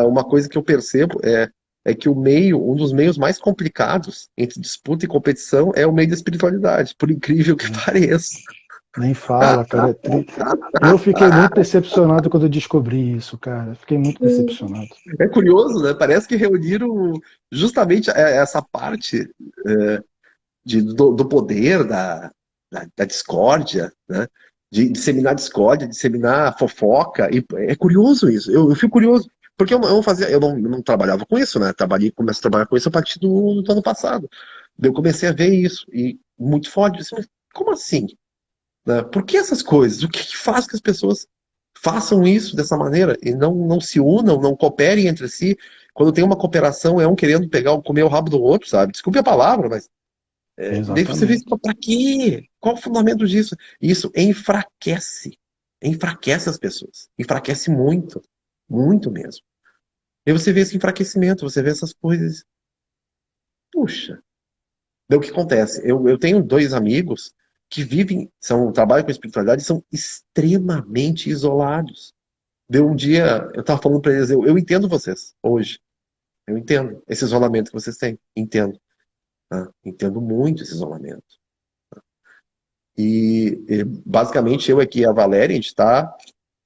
uma coisa que eu percebo é que um dos meios mais complicados entre disputa e competição é o meio da espiritualidade, por incrível que Né? pareça. Nem fala, cara. Eu fiquei muito decepcionado quando eu descobri isso, cara. Fiquei muito decepcionado. É curioso, né? Parece que reuniram justamente essa parte do poder, da discórdia, né? De disseminar discórdia, disseminar fofoca. E é curioso isso. Eu fico curioso. Porque eu não trabalhava com isso, né? Comecei a trabalhar com isso a partir do ano passado. Daí eu comecei a ver isso. E muito forte. Eu disse, mas como assim? Né? Por que essas coisas? O que que faz que as pessoas façam isso dessa maneira e não se unam, não cooperem entre si? Quando tem uma cooperação, é um querendo comer o rabo do outro, sabe? Desculpe a palavra, mas daí você vê isso, Exatamente. pra quê? Qual o fundamento disso? Isso enfraquece. Enfraquece as pessoas. Enfraquece muito. Muito mesmo. E você vê esse enfraquecimento, você vê essas coisas. Puxa. Daí o que acontece? Eu tenho 2 amigos que trabalham com espiritualidade e são extremamente isolados. Deu um dia, eu tava falando pra eles, eu entendo vocês, hoje. Eu entendo esse isolamento que vocês têm. Entendo. Tá? Entendo muito esse isolamento. Basicamente eu aqui e a Valéria, a gente está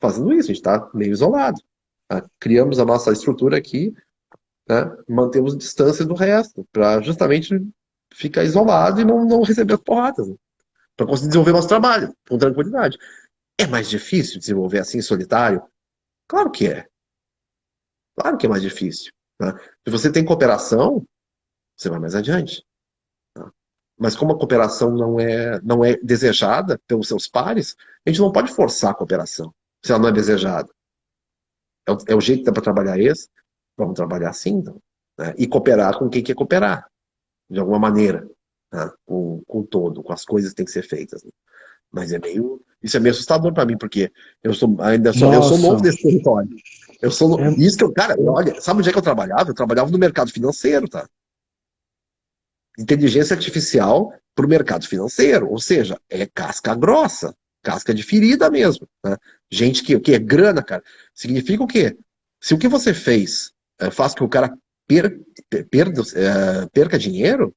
fazendo isso, a gente está meio isolado. Tá? Criamos a nossa estrutura aqui, né? Mantemos distância do resto, para justamente ficar isolado e não receber as porradas, né? Para conseguir desenvolver nosso trabalho com tranquilidade. É mais difícil desenvolver assim solitário? Claro que é. Claro que é mais difícil. Né? Se você tem cooperação, você vai mais adiante. Tá? Mas como a cooperação não é desejada pelos seus pares, a gente não pode forçar a cooperação, se ela não é desejada. É o jeito que dá para trabalhar esse? Vamos trabalhar assim, então. Né? E cooperar com quem quer cooperar, de alguma maneira. Tá? Com o todo, com as coisas que têm que ser feitas. Né? Mas isso é meio assustador para mim, porque eu sou novo Nossa, nesse território. É, Isso que eu, cara, olha, sabe onde é que eu trabalhava? Eu trabalhava no mercado financeiro, tá? Inteligência artificial para o mercado financeiro, ou seja, é casca grossa, casca de ferida mesmo, né? Gente que o que é grana, cara, significa o quê? Se o que você fez faz com que o cara perca dinheiro,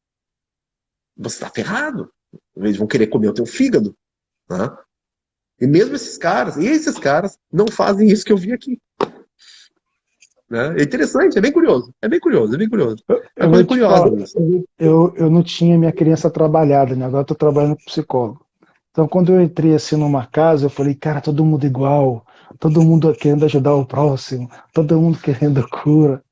você está ferrado. Eles vão querer comer o teu fígado, né? E mesmo esses caras não fazem isso que eu vi aqui. Né? É interessante, é bem curioso, é bem curioso, é bem curioso. É uma eu vou coisa te curiosa falar, isso. eu não tinha minha criança trabalhada, né? Agora eu tô trabalhando com psicólogo. Então, quando eu entrei assim numa casa, eu falei, cara, todo mundo igual, todo mundo querendo ajudar o próximo, todo mundo querendo cura.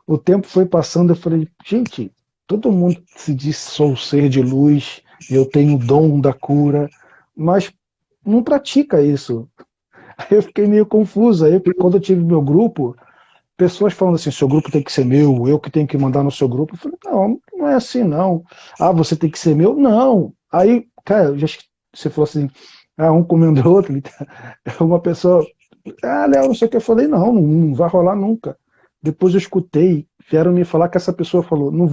O tempo foi passando, eu falei, gente, todo mundo se diz sou ser de luz, eu tenho o dom da cura, mas não pratica isso. Aí eu fiquei meio confuso. Aí, quando eu tive meu grupo, pessoas falando assim, seu grupo tem que ser meu, eu que tenho que mandar no seu grupo. Eu falei, não, não é assim não. Ah, você tem que ser meu? Não. Aí, cara, você falou assim, ah, um comendo o outro, uma pessoa, ah, Léo, não sei o que, eu falei, não, não vai rolar nunca. Depois eu escutei, vieram me falar que essa pessoa falou, não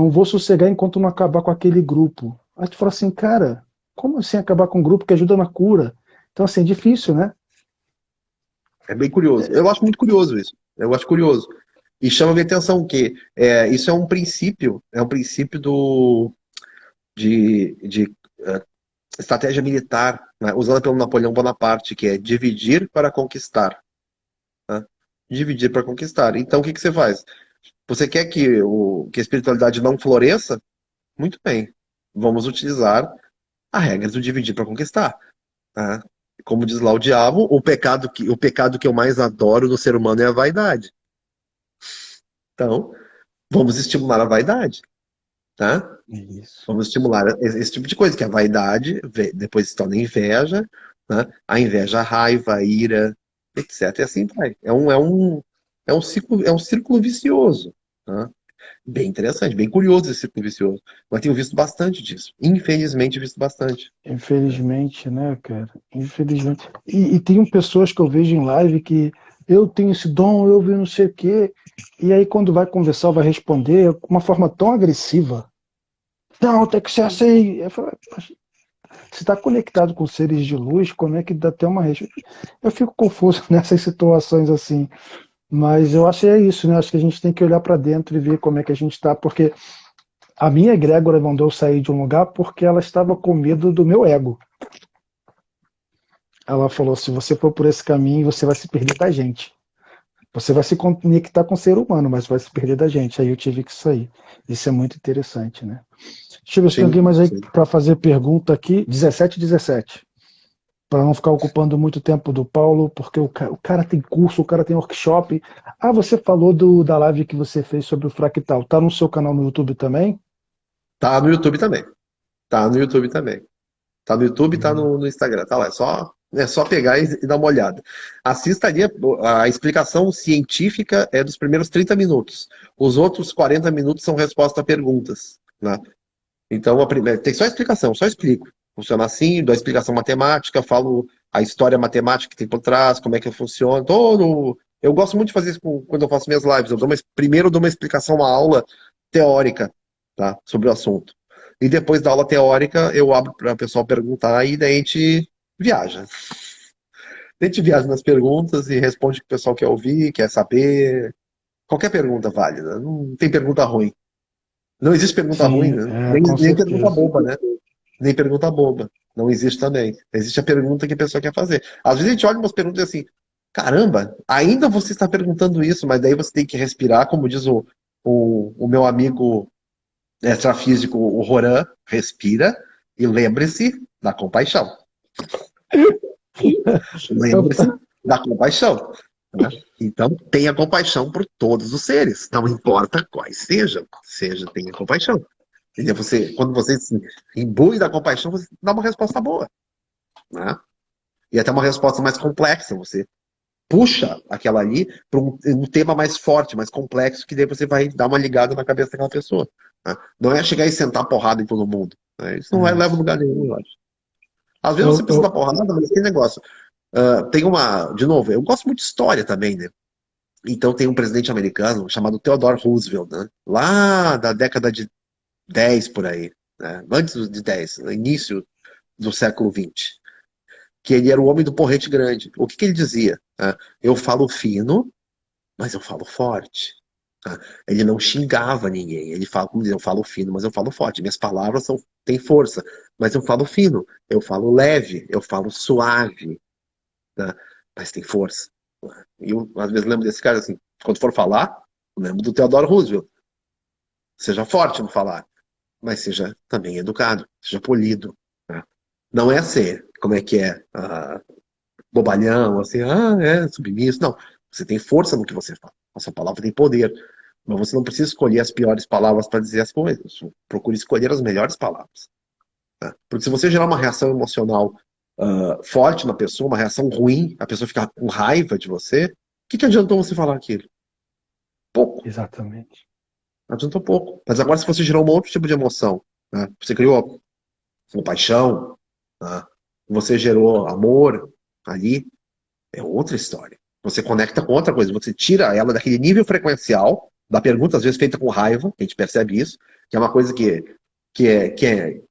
vou sossegar enquanto não acabar com aquele grupo. Aí tu fala assim, cara, como assim acabar com um grupo que ajuda na cura? Então, assim, é difícil, né? É bem curioso. Eu acho muito curioso isso. Eu acho curioso. E chama minha atenção que isso é um princípio de estratégia militar, né, usada pelo Napoleão Bonaparte, que é dividir para conquistar. Né? Dividir para conquistar. Então, o que que você faz? Você quer que a espiritualidade não floresça? Muito bem. Vamos utilizar a regra do dividir para conquistar. Tá? Como diz lá o diabo, o pecado que eu mais adoro no ser humano é a vaidade. Então, vamos estimular a vaidade, tá? Isso. Vamos estimular esse tipo de coisa, que a vaidade depois se torna inveja, né? A inveja, a raiva, a ira, etc. E assim vai. É um círculo vicioso, tá? Bem interessante, bem curioso esse círculo vicioso. Mas tenho visto bastante disso. Infelizmente, visto bastante. Infelizmente, né, cara? Infelizmente. E tem pessoas que eu vejo em live que eu tenho esse dom, eu vi não sei o quê, e aí quando vai conversar, vai responder com uma forma tão agressiva. Não, tem que ser assim. Eu falo, "Poxa, se está conectado com seres de luz, como é que dá até uma resposta?" Eu fico confuso nessas situações assim. Mas eu acho que é isso, né? Acho que a gente tem que olhar para dentro e ver como é que a gente está, porque a minha egrégora mandou eu sair de um lugar porque ela estava com medo do meu ego. Ela falou: se você for por esse caminho, você vai se perder da gente. Você vai se conectar com o ser humano, mas vai se perder da gente. Aí eu tive que sair. Isso é muito interessante, né? Deixa eu ver se tem alguém Sim, mais aí sim. para fazer pergunta aqui. 17, para não ficar ocupando muito tempo do Paulo, porque o cara tem curso, o cara tem workshop. Ah, você falou da live que você fez sobre o fractal. Tá no seu canal no YouTube também? Tá no YouTube também. Tá no YouTube também. Tá no YouTube e tá Hum. no Instagram. Tá lá, é só pegar e dar uma olhada. Assista ali, a explicação científica é dos primeiros 30 minutos. Os outros 40 minutos são resposta a perguntas. Né? Então, a primeira, tem só explicação, só explico. Funciona assim, dou a explicação matemática, falo a história matemática que tem por trás, como é que funciona, todo. Eu gosto muito de fazer isso quando eu faço minhas lives. Primeiro eu dou uma explicação, uma aula teórica, tá, sobre o assunto. E depois da aula teórica, eu abro para o pessoal perguntar e daí a gente viaja. A gente viaja nas perguntas e responde o que o pessoal quer ouvir, quer saber. Qualquer pergunta válida. Não tem pergunta ruim. Não existe pergunta ruim, Sim, né? com Nem pergunta certeza. boba, né? Nem pergunta boba. Não existe também. Existe a pergunta que a pessoa quer fazer. Às vezes a gente olha umas perguntas assim, caramba, ainda você está perguntando isso, mas daí você tem que respirar, como diz o meu amigo extrafísico, o Roran, respira e lembre-se da compaixão. Eu, Lembre-se da compaixão. Né? Então, tenha compaixão por todos os seres, não importa quais sejam, tenha compaixão. Entendeu? Quando você se imbui da compaixão, você dá uma resposta boa. Né? E até uma resposta mais complexa. Você puxa aquela ali para um tema mais forte, mais complexo, que daí você vai dar uma ligada na cabeça daquela pessoa. Né? Não é chegar e sentar porrada em todo mundo. Né? Isso não vai é, levar a lugar nenhum, eu acho. Às vezes você eu, precisa dar eu, porrada, mas tem negócio. Tem uma, de novo, eu gosto muito de história também, né? Então tem um presidente americano chamado Theodore Roosevelt, né? Lá da década de 10 por aí, né? Antes de 10, no início do século 20, que ele era o homem do porrete grande. O que ele dizia? Né? Eu falo fino, mas eu falo forte. Tá? Ele não xingava ninguém. Ele fala, como diz, eu falo fino, mas eu falo forte. Minhas palavras têm força, mas eu falo fino. Eu falo leve, eu falo suave, né? Mas tem força. E eu, às vezes, lembro desse cara assim, quando for falar, eu lembro do Theodore Roosevelt. Seja forte no falar, mas seja também educado, seja polido. Né? Não é ser, como é que é, bobalhão, assim, submisso. Não, você tem força no que você fala. A sua palavra tem poder. Mas você não precisa escolher as piores palavras para dizer as coisas. Procure escolher as melhores palavras. Né? Porque se você gerar uma reação emocional forte na pessoa, uma reação ruim, a pessoa ficar com raiva de você, o que adiantou você falar aquilo? Pouco. Exatamente. Adiantou pouco. Mas agora, se você gerar um outro tipo de emoção, né? Você criou compaixão, né? Você gerou amor ali, é outra história. Você conecta com outra coisa, você tira ela daquele nível frequencial da pergunta, às vezes feita com raiva, a gente percebe isso, que é uma coisa que, é, que, é,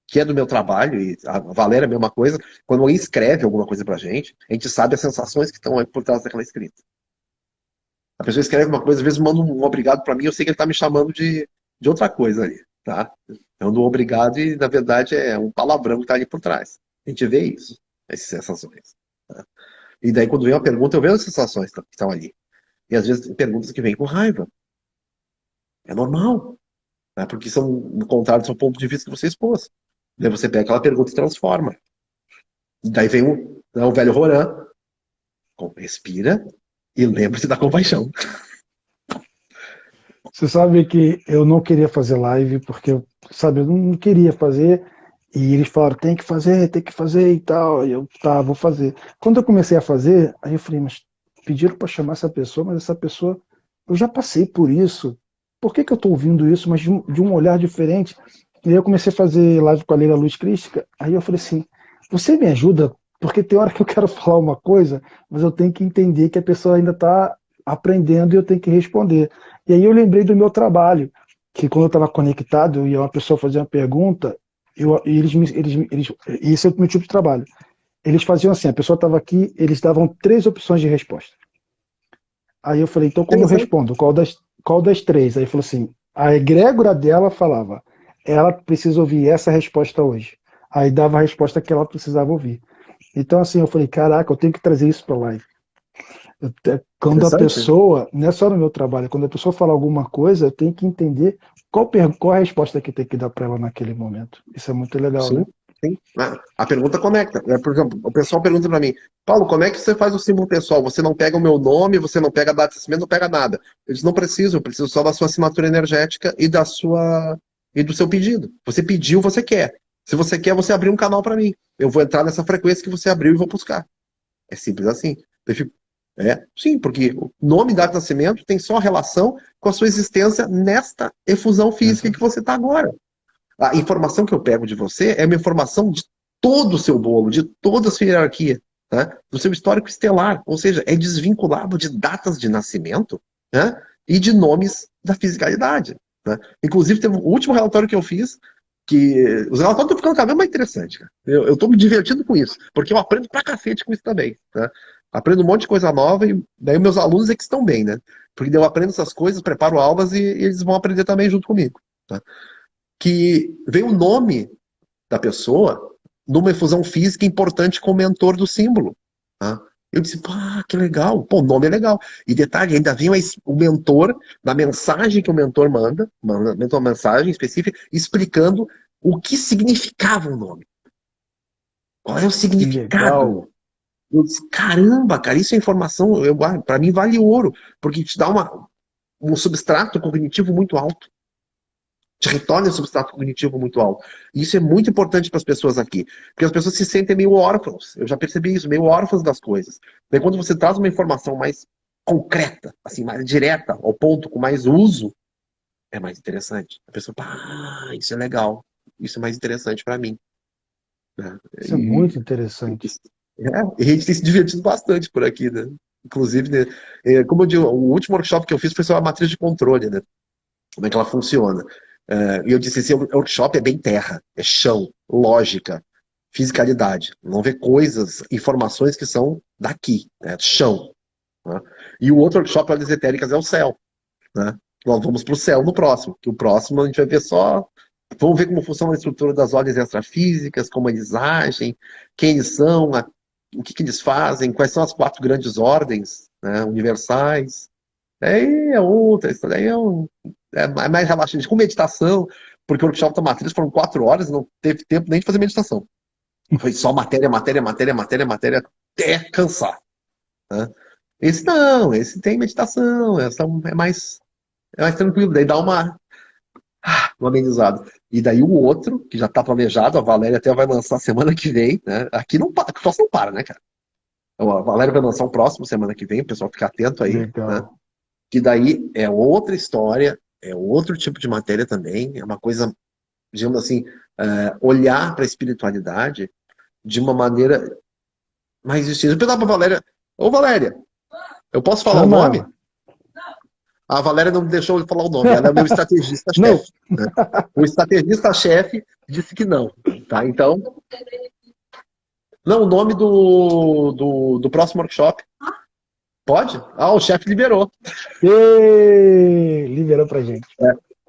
que é do meu trabalho, e a Valéria é a mesma coisa. Quando alguém escreve alguma coisa pra gente, a gente sabe as sensações que estão aí por trás daquela escrita. A pessoa escreve uma coisa, às vezes manda um obrigado pra mim, eu sei que ele tá me chamando de outra coisa ali, tá? É um obrigado e, na verdade, é um palavrão que tá ali por trás. A gente vê isso, essas sensações. Tá? E daí, quando vem uma pergunta, eu vejo as sensações que estão ali. E às vezes tem perguntas que vêm com raiva. É normal, né? Porque são contrários ao ponto de vista que você expôs. Daí você pega aquela pergunta e transforma. E daí vem o velho Roran. Respira e lembre-se da compaixão. Você sabe que eu não queria fazer live porque sabe, eu não queria fazer e eles falaram tem que fazer e tal. E eu, tá, vou fazer. Quando eu comecei a fazer, aí eu falei, mas pediram para chamar essa pessoa, mas essa pessoa, eu já passei por isso. Por que que eu estou ouvindo isso, mas de um olhar diferente? E aí eu comecei a fazer live com a Leila Luz Crística. Aí eu falei assim, você me ajuda? Porque tem hora que eu quero falar uma coisa, mas eu tenho que entender que a pessoa ainda está aprendendo e eu tenho que responder. E aí eu lembrei do meu trabalho, que quando eu estava conectado e uma pessoa fazia uma pergunta, e esse é o meu tipo de trabalho. Eles faziam assim, a pessoa estava aqui, eles davam três opções de resposta. Aí eu falei, então como eu Interessante. respondo? Qual das três? Aí ele falou assim, a egrégora dela falava, ela precisa ouvir essa resposta hoje. Aí dava a resposta que ela precisava ouvir. Então assim, eu falei, caraca, eu tenho que trazer isso para live. Quando a Interessante. pessoa, não é só no meu trabalho, quando a pessoa fala alguma coisa, eu tenho que entender qual a resposta que tem que dar para ela naquele momento. Isso é muito legal, Sim, né? sim. A pergunta conecta. Né? Por exemplo, o pessoal pergunta para mim, Paulo, como é que você faz o símbolo pessoal? Você não pega o meu nome, você não pega a data de nascimento, não pega nada. Eles não precisam, eu preciso só da sua assinatura energética e do seu pedido. Você pediu, você quer. Se você quer, você abrir um canal para mim. Eu vou entrar nessa frequência que você abriu e vou buscar. É simples assim. Eu fico, sim, porque o nome e data de nascimento tem só relação com a sua existência nesta efusão física Essa, que você está agora. A informação que eu pego de você é uma informação de todo o seu bolo, de toda a sua hierarquia, né? Do seu histórico estelar. Ou seja, é desvinculado de datas de nascimento, né? E de nomes da fisicalidade. Né? Inclusive, teve o último relatório que eu fiz, que os relatórios estão ficando cada vez mais interessantes. Cara. Eu estou me divertindo com isso, porque eu aprendo pra cacete com isso também. Né? Aprendo um monte de coisa nova e daí meus alunos é que estão bem, né? Porque daí eu aprendo essas coisas, preparo aulas e eles vão aprender também junto comigo. Tá? Que vem o nome da pessoa numa efusão física importante com o mentor do símbolo. Tá? Eu disse, pá, que legal. Pô, o nome é legal. E detalhe, ainda vem o mentor, na mensagem que o mentor manda uma mensagem específica, explicando o que significava o nome. Qual é o que significado? legal. Eu disse, caramba, cara, isso é informação, para mim vale ouro, porque te dá um substrato cognitivo muito alto. Te retorna esse substrato cognitivo muito alto. E isso é muito importante para as pessoas aqui, porque as pessoas se sentem meio órfãos. Eu já percebi isso, meio órfãos das coisas. Daí quando você traz uma informação mais concreta, assim, mais direta, ao ponto, com mais uso, é mais interessante. A pessoa, isso é legal, isso é mais interessante para mim. Né? Isso é E, muito interessante. E a gente tem se divertido bastante por aqui, né? Inclusive, né, como eu digo, o último workshop que eu fiz foi sobre a matriz de controle, né? Como é que ela funciona. E eu disse, esse workshop é bem terra, é chão, lógica, fisicalidade. Não vê coisas, informações que são daqui, né? Chão. Né? E o outro workshop, Ordens Etéricas, é o céu. Né? Nós vamos para o céu no próximo, que o próximo a gente vai ver só. Vamos ver como funciona a estrutura das ordens extrafísicas, como eles agem, quem eles são, o que, que eles fazem, quais são as 4 grandes ordens, né, universais. Aí é outra, isso daí é mais relaxante, com meditação, porque o workshop da matriz foram 4 horas e não teve tempo nem de fazer meditação. Foi só matéria, matéria, matéria, matéria, matéria, até cansar. Né? Esse não, esse tem meditação, essa é mais tranquilo, daí dá uma amenizada. E daí o outro, que já está planejado, a Valéria até vai lançar semana que vem, né? Aqui não para, não para, né, cara? Então, a Valéria vai lançar o próximo semana que vem, o pessoal fica atento aí, né? Legal. Que daí é outra história, é outro tipo de matéria também, é uma coisa, digamos assim, olhar para a espiritualidade de uma maneira mais distinta. Eu perguntar para Valéria, ô Valéria, eu posso falar o Chama nome? ela. A Valéria não deixou eu falar o nome, ela é o meu Não. estrategista-chefe. Né? O estrategista-chefe disse que não. Tá? Então, não, o nome do próximo workshop. Pode? O chefe liberou. Liberou pra gente.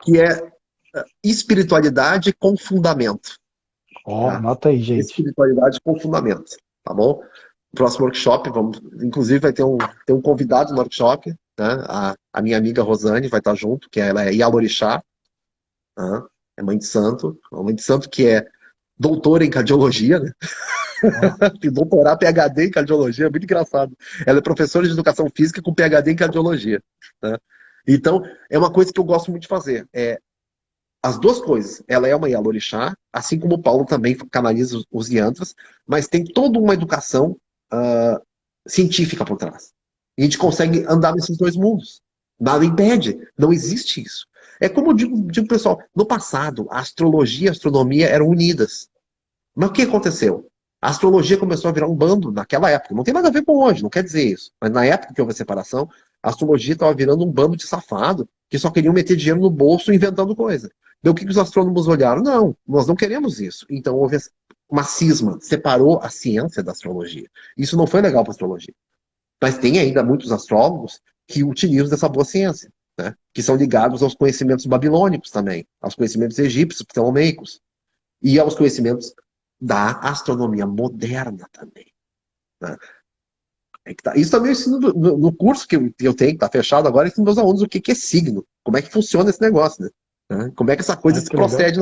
Que é espiritualidade com fundamento. Ó, Tá? anota aí, gente. Espiritualidade com fundamento. Tá bom? Próximo workshop, inclusive vai ter um convidado no workshop, né? A minha amiga Rosane vai estar junto, que ela é Yalorixá, né? É mãe de santo, uma mãe de santo que é doutora em cardiologia, né? Ó, Tem doutorado, PhD em cardiologia, é muito engraçado. Ela é professora de educação física com PhD em cardiologia. Né? Então, é uma coisa que eu gosto muito de fazer. As duas coisas. Ela é uma Yalorixá, assim como o Paulo também canaliza os yantras, mas tem toda uma educação científica por trás. E a gente consegue andar nesses dois mundos. Nada impede. Não existe isso. É como eu digo pessoal, no passado, a astrologia e a astronomia eram unidas. Mas o que aconteceu? A astrologia começou a virar um bando naquela época. Não tem nada a ver com hoje, não quer dizer isso. Mas na época que houve a separação, a astrologia estava virando um bando de safado que só queriam meter dinheiro no bolso inventando coisa. Então o que os astrônomos olharam? Não, nós não queremos isso. Então houve uma cisma, separou a ciência da astrologia. Isso não foi legal para a astrologia. Mas tem ainda muitos astrólogos que utilizam dessa boa ciência, né? Que são ligados aos conhecimentos babilônicos também, aos conhecimentos egípcios, ptolomeicos, e aos conhecimentos da astronomia moderna também. Né? Isso também eu ensino no curso que eu tenho, que está fechado agora, eu ensino meus alunos o que é signo, como é que funciona esse negócio, né? Como é que essa coisa se que legal. procede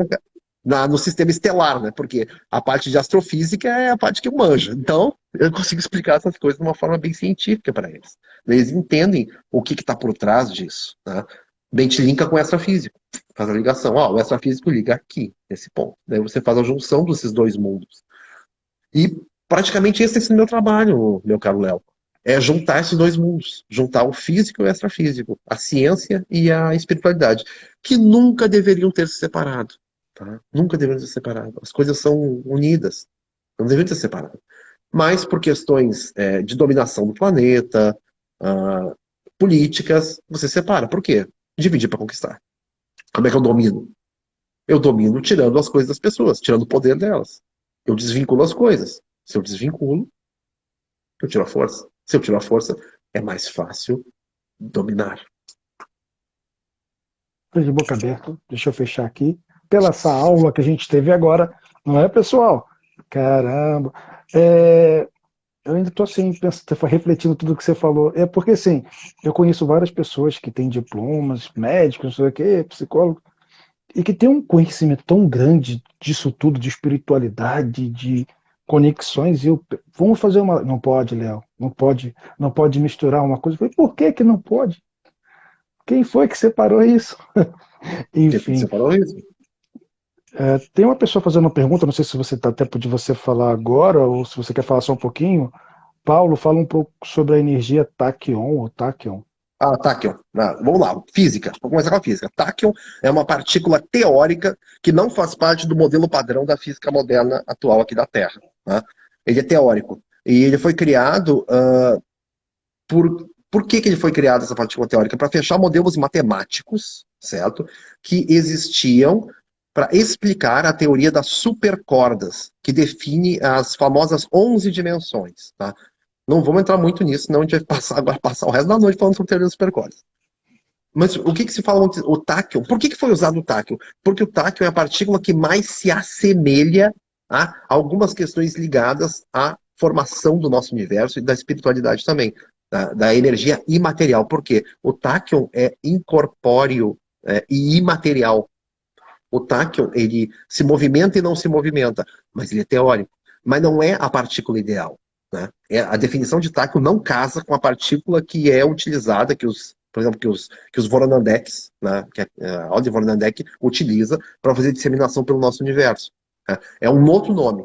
no sistema estelar, né? Porque a parte de astrofísica é a parte que eu manjo. Então, eu consigo explicar essas coisas de uma forma bem científica para eles. Eles entendem o que está por trás disso. Né? Bem, te linka com o extrafísico. Faz a ligação. O extrafísico liga aqui, nesse ponto. Daí você faz a junção desses dois mundos. E praticamente esse é o meu trabalho, meu caro Léo. É juntar esses dois mundos. Juntar o físico e o extrafísico. A ciência e a espiritualidade. Que nunca deveriam ter se separado. Tá? Nunca deveriam ser separados. As coisas são unidas. Não deveriam ser separadas. Mas por questões de dominação do planeta, políticas, você separa. Por quê? Dividir para conquistar. Como é que eu domino? Eu domino tirando as coisas das pessoas, tirando o poder delas. Eu desvinculo as coisas. Se eu desvinculo, eu tiro a força. Se eu tiro a força, é mais fácil dominar. Tô de boca aberta. Deixa eu fechar aqui. Pela essa aula que a gente teve agora, não é, pessoal? Caramba. Eu ainda estou assim, refletindo tudo que você falou. É porque, assim, eu conheço várias pessoas que têm diplomas, médicos, não sei o quê, psicólogos, e que têm um conhecimento tão grande disso tudo, de espiritualidade, de conexões, e vamos fazer uma. Não pode, Léo, não pode misturar uma coisa. Eu falei, por que que não pode? Quem foi que separou isso? Você Enfim, falou isso? tem uma pessoa fazendo uma pergunta, não sei se você está tempo de você falar agora, ou se você quer falar só um pouquinho. Paulo, fala um pouco sobre a energia tachyon ou tachyon. Tachyon. Vamos lá, física. Vamos começar com a física. Tachyon é uma partícula teórica que não faz parte do modelo padrão da física moderna atual aqui da Terra. Tá? Ele é teórico. E ele foi criado por que ele foi criado, essa partícula teórica? Para fechar modelos matemáticos, certo? Que existiam para explicar a teoria das supercordas, que define as famosas 11 dimensões, tá? Não vamos entrar muito nisso, senão a gente vai passar o resto da noite falando sobre teoria das supercordas. Mas o que se fala o táquio? Por que foi usado o táquio? Porque o táquio é a partícula que mais se assemelha a algumas questões ligadas à formação do nosso universo e da espiritualidade também, da energia imaterial. Por quê? O táquio é incorpóreo e imaterial. O táquio, ele se movimenta e não se movimenta, mas ele é teórico. Mas não é a partícula ideal. Né? A definição de táquio não casa com a partícula que é utilizada, por exemplo, que os Voronandeks, né, que a Audi Voronandek utiliza para fazer disseminação pelo nosso universo. Né? É um outro nome.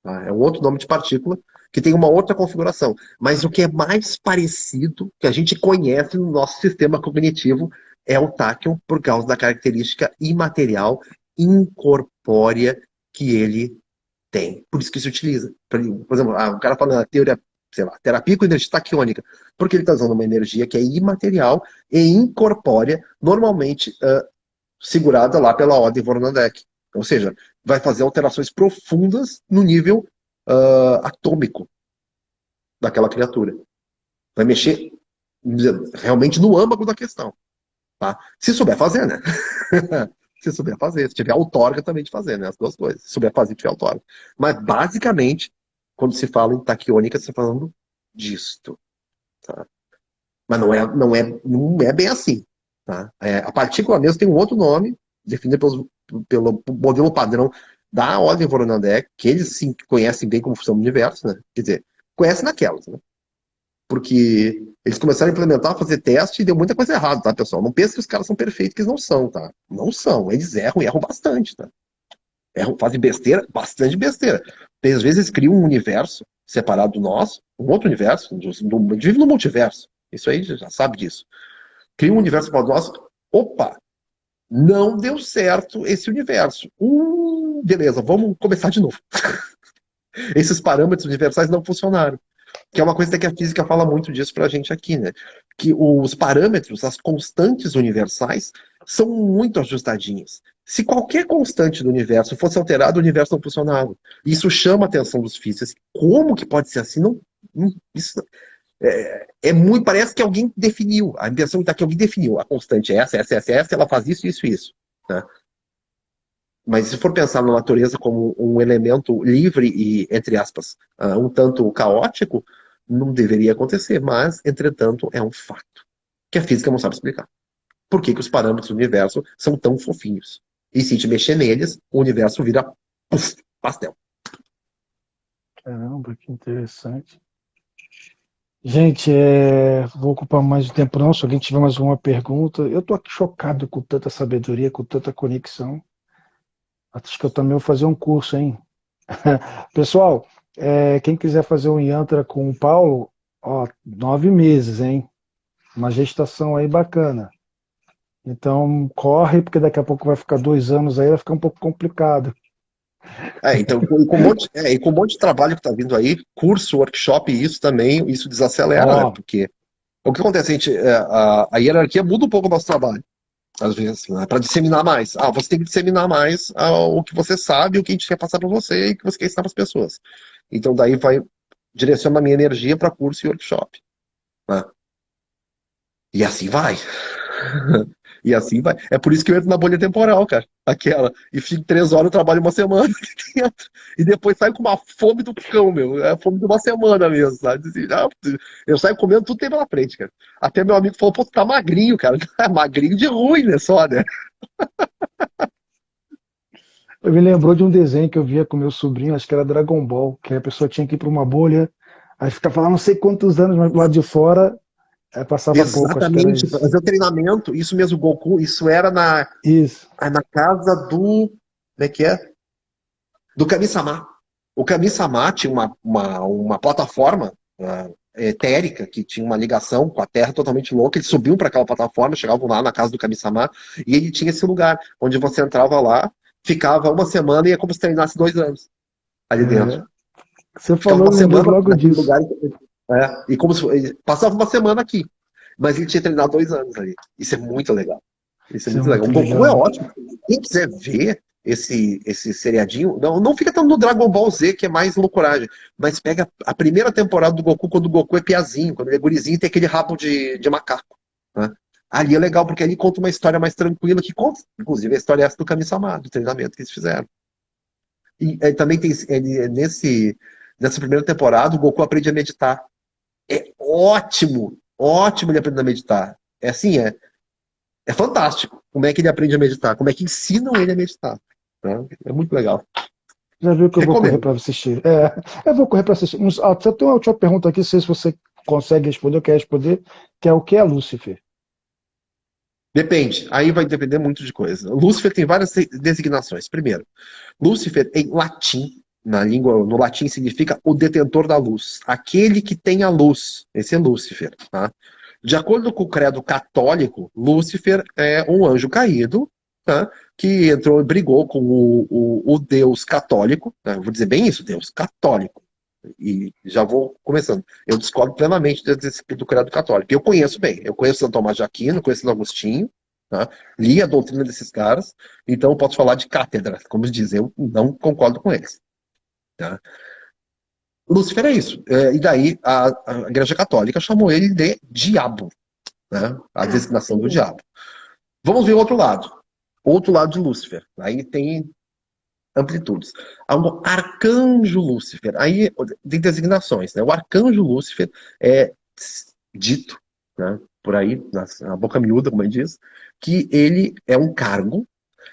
Tá? É um outro nome de partícula que tem uma outra configuração. Mas o que é mais parecido, que a gente conhece no nosso sistema cognitivo, é o táquio por causa da característica imaterial, incorpórea que ele tem. Por isso que se utiliza. Por exemplo, o cara fala na teoria, sei lá, terapia com energia taquiônica, porque ele está usando uma energia que é imaterial e incorpórea, normalmente segurada lá pela ordem Voronandek. Ou seja, vai fazer alterações profundas no nível atômico daquela criatura. Vai mexer realmente no âmago da questão. Tá? Se souber fazer, né? Se souber fazer. Se tiver outorga também de fazer, né? As duas coisas. Se souber fazer, tiver outorga. Mas, basicamente, quando se fala em taquiônica, você está falando disto. Tá? Mas não é bem assim. Tá? A partícula mesmo tem um outro nome, definido pelo modelo padrão da ordem Voronandek, que eles sim conhecem bem como funciona o universo, né? Quer dizer, conhecem naquelas, né? Porque eles começaram a implementar, fazer teste e deu muita coisa errada, tá, pessoal? Não pensa que os caras são perfeitos, que eles não são, tá? Não são. Eles erram e erram bastante, tá? Erram, fazem besteira, bastante besteira. Às vezes eles criam um universo separado do nosso, um outro universo, vive no multiverso. Isso aí já sabe disso. Cria um universo separado do nosso. Opa! Não deu certo esse universo. Beleza, vamos começar de novo. Esses parâmetros universais não funcionaram. Que é uma coisa que a física fala muito disso pra gente aqui, né? Que os parâmetros, as constantes universais, são muito ajustadinhas. Se qualquer constante do universo fosse alterada, o universo não funcionava. Isso chama a atenção dos físicos. Como que pode ser assim? Isso é muito. Parece que alguém definiu. A impressão está que alguém definiu. A constante é essa, ela faz isso, isso, isso. Né? Mas se for pensar na natureza como um elemento livre e, entre aspas, um tanto caótico, não deveria acontecer. Mas, entretanto, é um fato que a física não sabe explicar. Por que os parâmetros do universo são tão fofinhos? E se a gente mexer neles, o universo vira pastel. Caramba, que interessante. Gente, vou ocupar mais o tempo não. Se alguém tiver mais alguma pergunta, eu estou aqui chocado com tanta sabedoria, com tanta conexão. Acho que eu também vou fazer um curso, hein? Pessoal, quem quiser fazer um Yantra com o Paulo, ó, 9 meses, hein? Uma gestação aí bacana. Então, corre, porque daqui a pouco vai ficar 2 anos aí, vai ficar um pouco complicado. Então, e com um monte de trabalho que está vindo aí, curso, workshop, isso também, isso desacelera, né? Ó, Porque o que acontece, a hierarquia muda um pouco o nosso trabalho, às vezes, né? Para disseminar mais. Você tem que disseminar mais o que você sabe, o que a gente quer passar para você e o que você quer ensinar para as pessoas. Então, daí vai direcionar a minha energia para curso e workshop. Né? E assim vai. E assim vai. É por isso que eu entro na bolha temporal, cara. Aquela. E fico 3 horas, eu trabalho uma semana aqui dentro. E depois saio com uma fome do cão, meu. É a fome de uma semana mesmo, sabe? Assim, eu saio comendo tudo que tem pela frente, cara. Até meu amigo falou, pô, tu tá magrinho, cara. Magrinho de ruim, né? Só, né? eu me lembrou de um desenho que eu via com meu sobrinho, acho que era Dragon Ball, que a pessoa tinha que ir para uma bolha, aí ficava lá não sei quantos anos, mas lá de fora passava pouco, acho que era Exatamente. isso. Fazer o treinamento, isso mesmo, Goku, isso era Isso. na casa do. Como é que é? Do Kami-sama. O Kami-sama tinha uma plataforma etérica que tinha uma ligação com a Terra totalmente louca. Eles subiam para aquela plataforma, chegavam lá na casa do Kami-sama e ele tinha esse lugar onde você entrava lá, ficava uma semana e é como se treinasse 2 anos ali É. dentro. Você Ficava falou, uma eu lembrei semana logo naquele disso. lugar. E como se, ele passava uma semana aqui. Mas ele tinha treinado 2 anos ali. Isso é muito legal. Isso é Isso é muito legal. muito O Goku é legal. ótimo. Quem quiser ver esse seriadinho, não fica tanto no Dragon Ball Z, que é mais loucuragem. Mas pega a primeira temporada do Goku, quando o Goku é piazinho, quando ele é gurizinho e tem aquele rabo de macaco. Né? Ali é legal, porque ali conta uma história mais tranquila, que conta, inclusive, a história essa do Kami-sama, do treinamento que eles fizeram. E também tem nessa primeira temporada, o Goku aprende a meditar. É ótimo, ótimo ele aprender a meditar. É assim, é fantástico como é que ele aprende a meditar, como é que ensinam ele a meditar. Né? É muito legal. Já viu que eu vou correr Recomendo. para assistir? Eu vou correr para assistir. Você tem uma última pergunta aqui, não sei se você consegue responder ou quer responder, que é o que é Lúcifer? Depende, aí vai depender muito de coisa. Lúcifer tem várias designações. Primeiro, Lúcifer em latim, no latim significa o detentor da luz, aquele que tem a luz. Esse é Lúcifer, tá? De acordo com o credo católico, Lúcifer é um anjo caído, tá? Que entrou e brigou com o Deus católico, né? Eu vou dizer bem isso, Deus católico. E já vou começando. Eu discordo plenamente do credo católico. Eu conheço bem. Eu conheço Santo Tomás de Aquino, conheço Santo Agostinho, tá? Li a doutrina desses caras, então eu posso falar de cátedra, como dizem. Eu não concordo com eles. Tá? Lúcifer é isso. E daí a Igreja Católica chamou ele de diabo, né? A designação do diabo. Vamos ver o outro lado. Outro lado de Lúcifer. Aí tem amplitudes. Há um arcanjo Lúcifer. Aí tem designações. Né? O arcanjo Lúcifer é dito, né, por aí, na boca miúda, como ele diz, que ele é um cargo.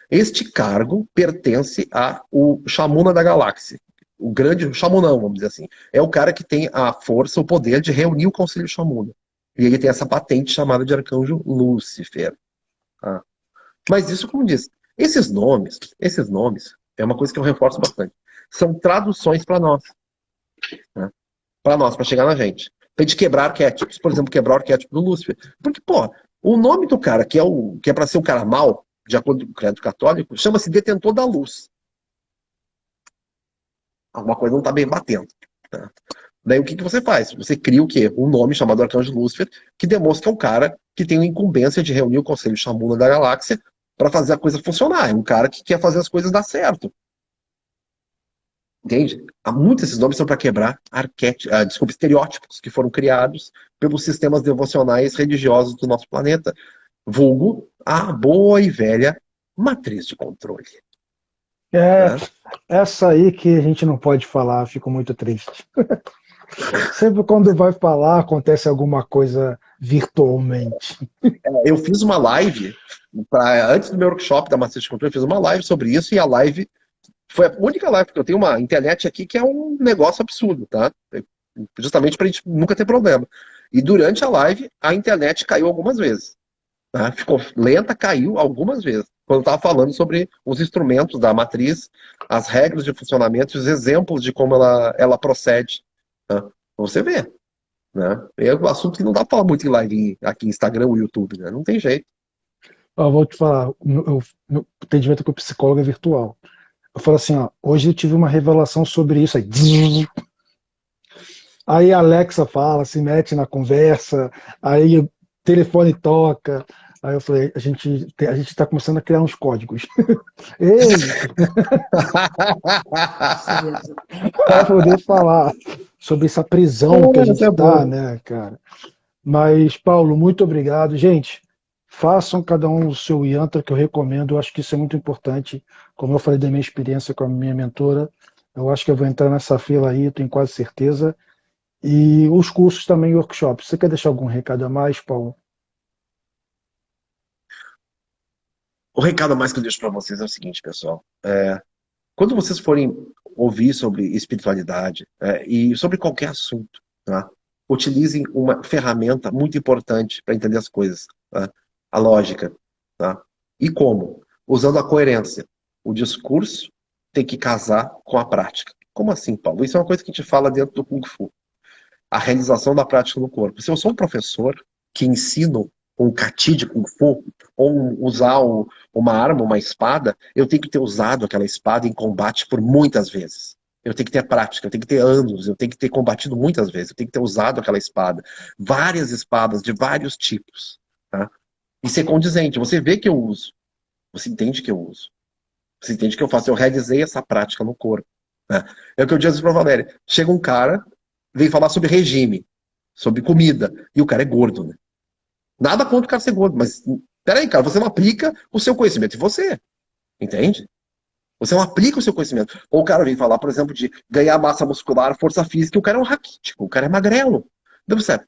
Este cargo pertence ao Shamuna da galáxia. O grande Shamunão, vamos dizer assim. É o cara que tem a força, o poder de reunir o Conselho Shamuna. E ele tem essa patente chamada de arcanjo Lúcifer. Tá? Mas isso, como diz, esses nomes, é uma coisa que eu reforço bastante. São traduções para nós. Né? Para nós, para chegar na gente. Pra gente quebrar arquétipos. Por exemplo, quebrar o arquétipo do Lúcifer. Porque, pô, o nome do cara, que é para ser um cara mau, de acordo com o credo católico, chama-se Detentor da Luz. Alguma coisa não está bem batendo. Tá? Daí o que você faz? Você cria o quê? Um nome chamado Arcanjo Lúcifer, que demonstra que é um cara que tem a incumbência de reunir o Conselho Chamuna da Galáxia para fazer a coisa funcionar. É um cara que quer fazer as coisas dar certo. Entende? Há muitos desses nomes são para quebrar estereótipos que foram criados pelos sistemas devocionais religiosos do nosso planeta. Vulgo a boa e velha matriz de controle. É Né? essa aí que a gente não pode falar, fico muito triste. Sempre quando vai falar, acontece alguma coisa virtualmente. Eu fiz uma live, antes do meu workshop da matriz de controle, eu fiz uma live sobre isso e a live foi a única live, porque eu tenho uma internet aqui que é um negócio absurdo, tá? Justamente para a gente nunca ter problema. E durante a live, a internet caiu algumas vezes. Tá? Ficou lenta, caiu algumas vezes. Quando eu estava falando sobre os instrumentos da matriz, as regras de funcionamento e os exemplos de como ela procede. Tá? Você vê. Né? É um assunto que não dá para falar muito em live aqui em Instagram ou YouTube. Né? Não tem jeito. Ó, vou te falar, no atendimento com o psicólogo é virtual. Eu falo assim, ó, hoje eu tive uma revelação sobre isso aí. Aí a Alexa fala, se mete na conversa, aí o telefone toca. Aí eu falei, a gente está começando a criar uns códigos. Ei, para poder falar sobre essa prisão que a Isso gente é está, bom. né, cara? Mas, Paulo, muito obrigado. Gente, façam cada um o seu yantra, que eu recomendo. Eu acho que isso é muito importante. Como eu falei da minha experiência com a minha mentora, eu acho que eu vou entrar nessa fila aí, tenho quase certeza. E os cursos também, workshops. Você quer deixar algum recado a mais, Paulo? O recado a mais que eu deixo para vocês é o seguinte, pessoal. Quando vocês forem ouvir sobre espiritualidade e sobre qualquer assunto, tá? Utilizem uma ferramenta muito importante para entender as coisas, tá? A lógica. Tá? E como? Usando a coerência. O discurso tem que casar com a prática. Como assim, Paulo? Isso é uma coisa que a gente fala dentro do Kung Fu. A realização da prática no corpo. Se eu sou um professor que ensino um kati de Kung Fu, ou usar uma arma, uma espada, eu tenho que ter usado aquela espada em combate por muitas vezes. eu tenho que ter prática, eu tenho que ter anos, eu tenho que ter combatido muitas vezes, eu tenho que ter usado aquela espada, várias espadas de vários tipos, tá? E ser condizente. Você vê que eu uso, você entende que eu uso, você entende que eu faço, eu realizei essa prática no corpo, né? É o que eu disse para a Valéria. Chega um cara, vem falar sobre regime, sobre comida, e o cara é gordo, né? Nada contra o cara ser gordo, mas peraí, cara, você não aplica o seu conhecimento em você, entende? Você não aplica o seu conhecimento. Ou o cara vem falar, por exemplo, de ganhar massa muscular, força física, e o cara é um raquítico, o cara é magrelo. Então, você,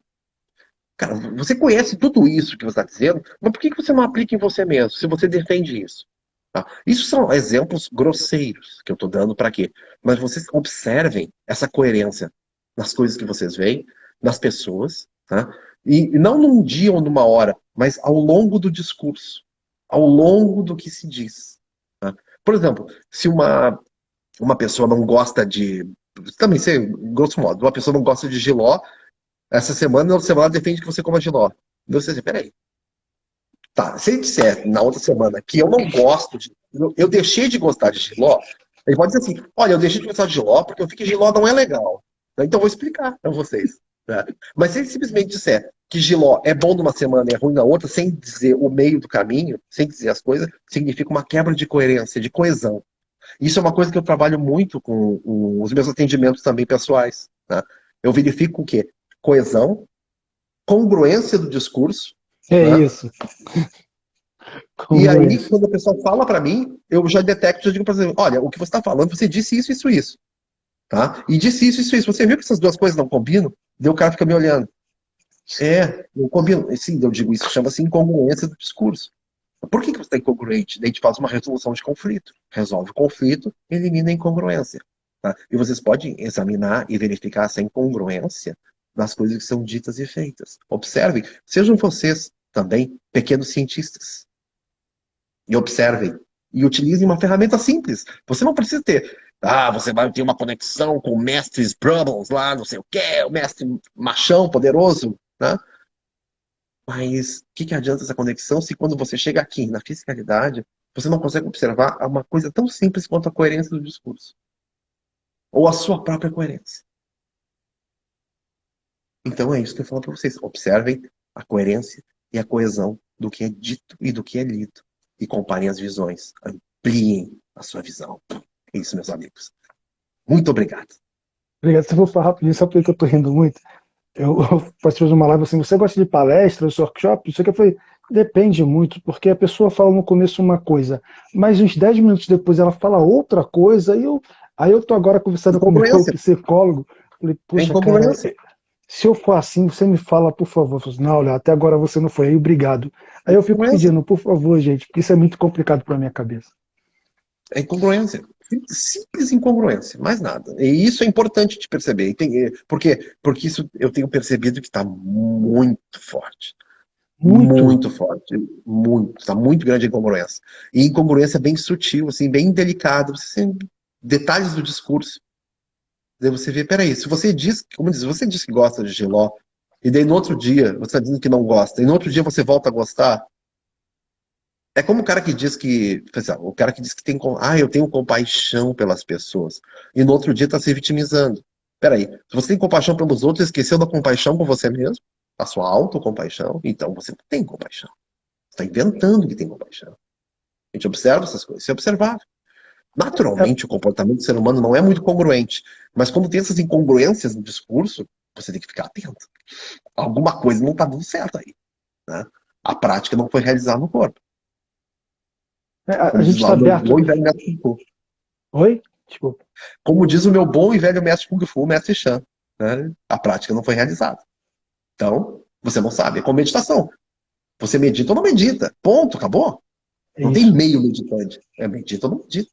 cara, você conhece tudo isso que você está dizendo, mas por que você não aplica em você mesmo, se você defende isso? Tá? Isso são exemplos grosseiros que eu estou dando para quê? Mas vocês observem essa coerência nas coisas que vocês veem, nas pessoas, tá? E não num dia ou numa hora, mas ao longo do discurso, ao longo do que se diz. Tá? Por exemplo, se uma pessoa não gosta de. Também sei, grosso modo, uma pessoa não gosta de jiló, essa semana, na outra semana, ela defende que você coma jiló. Então você diz, peraí. Tá, se ele disser na outra semana que eu não gosto de. Eu deixei de gostar de jiló, ele pode dizer assim: olha, eu deixei de gostar de jiló porque eu vi que jiló não é legal. Então eu vou explicar para vocês. Né? Mas se ele simplesmente disser que jiló é bom numa semana e é ruim na outra, sem dizer o meio do caminho, sem dizer as coisas, significa uma quebra de coerência, de coesão. Isso é uma coisa que eu trabalho muito com os meus atendimentos também pessoais. Né? Eu verifico o quê? Coesão, congruência do discurso, É né? isso. E aí, Congruência. quando a pessoa fala para mim, eu já detecto, já digo para você, olha, o que você está falando, você disse isso, isso, isso. Tá? E disse isso, isso, isso. Você viu que essas duas coisas não combinam? Daí o cara fica me olhando. Não combina. Sim, eu digo, isso chama-se incongruência do discurso. Por que você está incongruente? Daí a gente faz uma resolução de conflito. Resolve o conflito, elimina a incongruência. Tá? E vocês podem examinar e verificar essa incongruência nas coisas que são ditas e feitas. Observem, sejam vocês também pequenos cientistas. E observem. E utilizem uma ferramenta simples. Você não precisa ter. Você vai ter uma conexão com o mestre Brubbles lá, não sei o quê, o mestre machão poderoso. Né? Mas o que adianta essa conexão se quando você chega aqui na fisicalidade, você não consegue observar uma coisa tão simples quanto a coerência do discurso? Ou a sua própria coerência. Então é isso que eu falo para vocês. Observem a coerência e a coesão do que é dito e do que é lido. E comparem as visões. Ampliem a sua visão. É isso, meus amigos. Muito obrigado. Obrigado. Se eu vou falar rapidinho, só porque eu tô rindo muito. Eu participei de uma live assim, você gosta de palestras, workshop? Isso aqui foi, depende muito, porque a pessoa fala no começo uma coisa, mas uns 10 minutos depois ela fala outra coisa, aí eu tô agora conversando com o meu Incongruência. psicólogo, falei, É poxa, cara, incongruência. se eu for assim, você me fala, por favor. Eu falo assim, não, olha, até agora você não foi aí, obrigado. É Aí eu fico incongruência. pedindo, por favor, gente, porque isso é muito complicado para minha cabeça. É incongruência. Simples incongruência, mais nada. E isso é importante de perceber. Por quê? Porque isso eu tenho percebido que está muito forte. Muito. Muito forte. Muito. Está muito grande a incongruência. E incongruência bem sutil, assim, bem delicada. Detalhes do discurso. Daí você vê, peraí, se você diz, como diz, você diz que gosta de Giló, e daí no outro dia você está dizendo que não gosta, e no outro dia você volta a gostar, é como o cara que diz que, o cara que diz que tem, eu tenho compaixão pelas pessoas, e no outro dia está se vitimizando. Peraí, se você tem compaixão pelos outros, esqueceu da compaixão com você mesmo? A sua autocompaixão? Então você não tem compaixão. Você está inventando que tem compaixão. A gente observa essas coisas, isso é observável. É, Naturalmente, o comportamento do ser humano não é muito congruente, mas quando tem essas incongruências no discurso, você tem que ficar atento. Alguma coisa não está dando certo aí. Né? A prática não foi realizada no corpo. a Como diz gente lá está o meu aberto. bom e velho mestre Kung Fu. Oi? Desculpa. Como diz o meu bom e velho mestre Kung Fu, mestre Shan. Né? A prática não foi realizada. Então, você não sabe. É como meditação. Você medita ou não medita. Ponto, acabou. É Não tem isso. meio meditante. É medita ou não medita.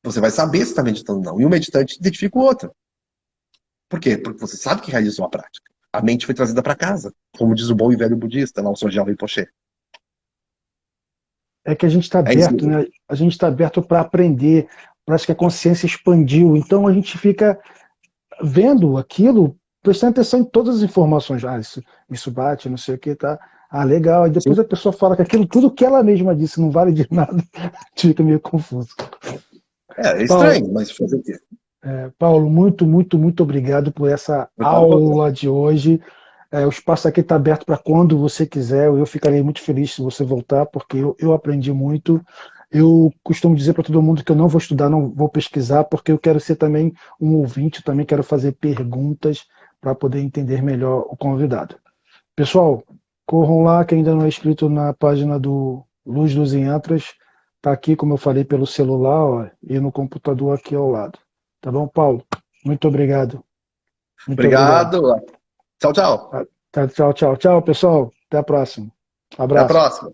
Você vai saber se está meditando ou não. E o meditante identifica o outro. Por quê? Porque você sabe que realizou a prática. A mente foi trazida para casa. Como diz o bom e velho budista, lá o Sogyal Rinpoche. É que a gente está É isso aberto, mesmo. né? A gente está aberto para aprender. Parece que a consciência expandiu. Então a gente fica vendo aquilo, prestando atenção em todas as informações. Isso bate, não sei o que, tá? Legal. E Sim. depois a pessoa fala que aquilo, tudo que ela mesma disse, não vale de nada. Fica meio confuso. É Paulo, estranho, mas fazer o quê? Paulo, muito, muito, muito obrigado por essa Eu falo pra você. aula de hoje. O espaço aqui está aberto para quando você quiser. Eu ficarei muito feliz se você voltar, porque eu aprendi muito. Eu costumo dizer para todo mundo que eu não vou estudar, não vou pesquisar, porque eu quero ser também um ouvinte, eu também quero fazer perguntas para poder entender melhor o convidado. Pessoal, corram lá, quem ainda não é inscrito na página do Luz dos Intras, está aqui, como eu falei, pelo celular, ó, e no computador aqui ao lado. Tá bom, Paulo? Muito obrigado. Muito obrigado. Obrigado. Tchau, tchau. Tá, tchau, tchau, tchau, pessoal. Até a próxima. Até a Abraço. próxima.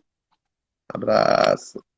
Abraço.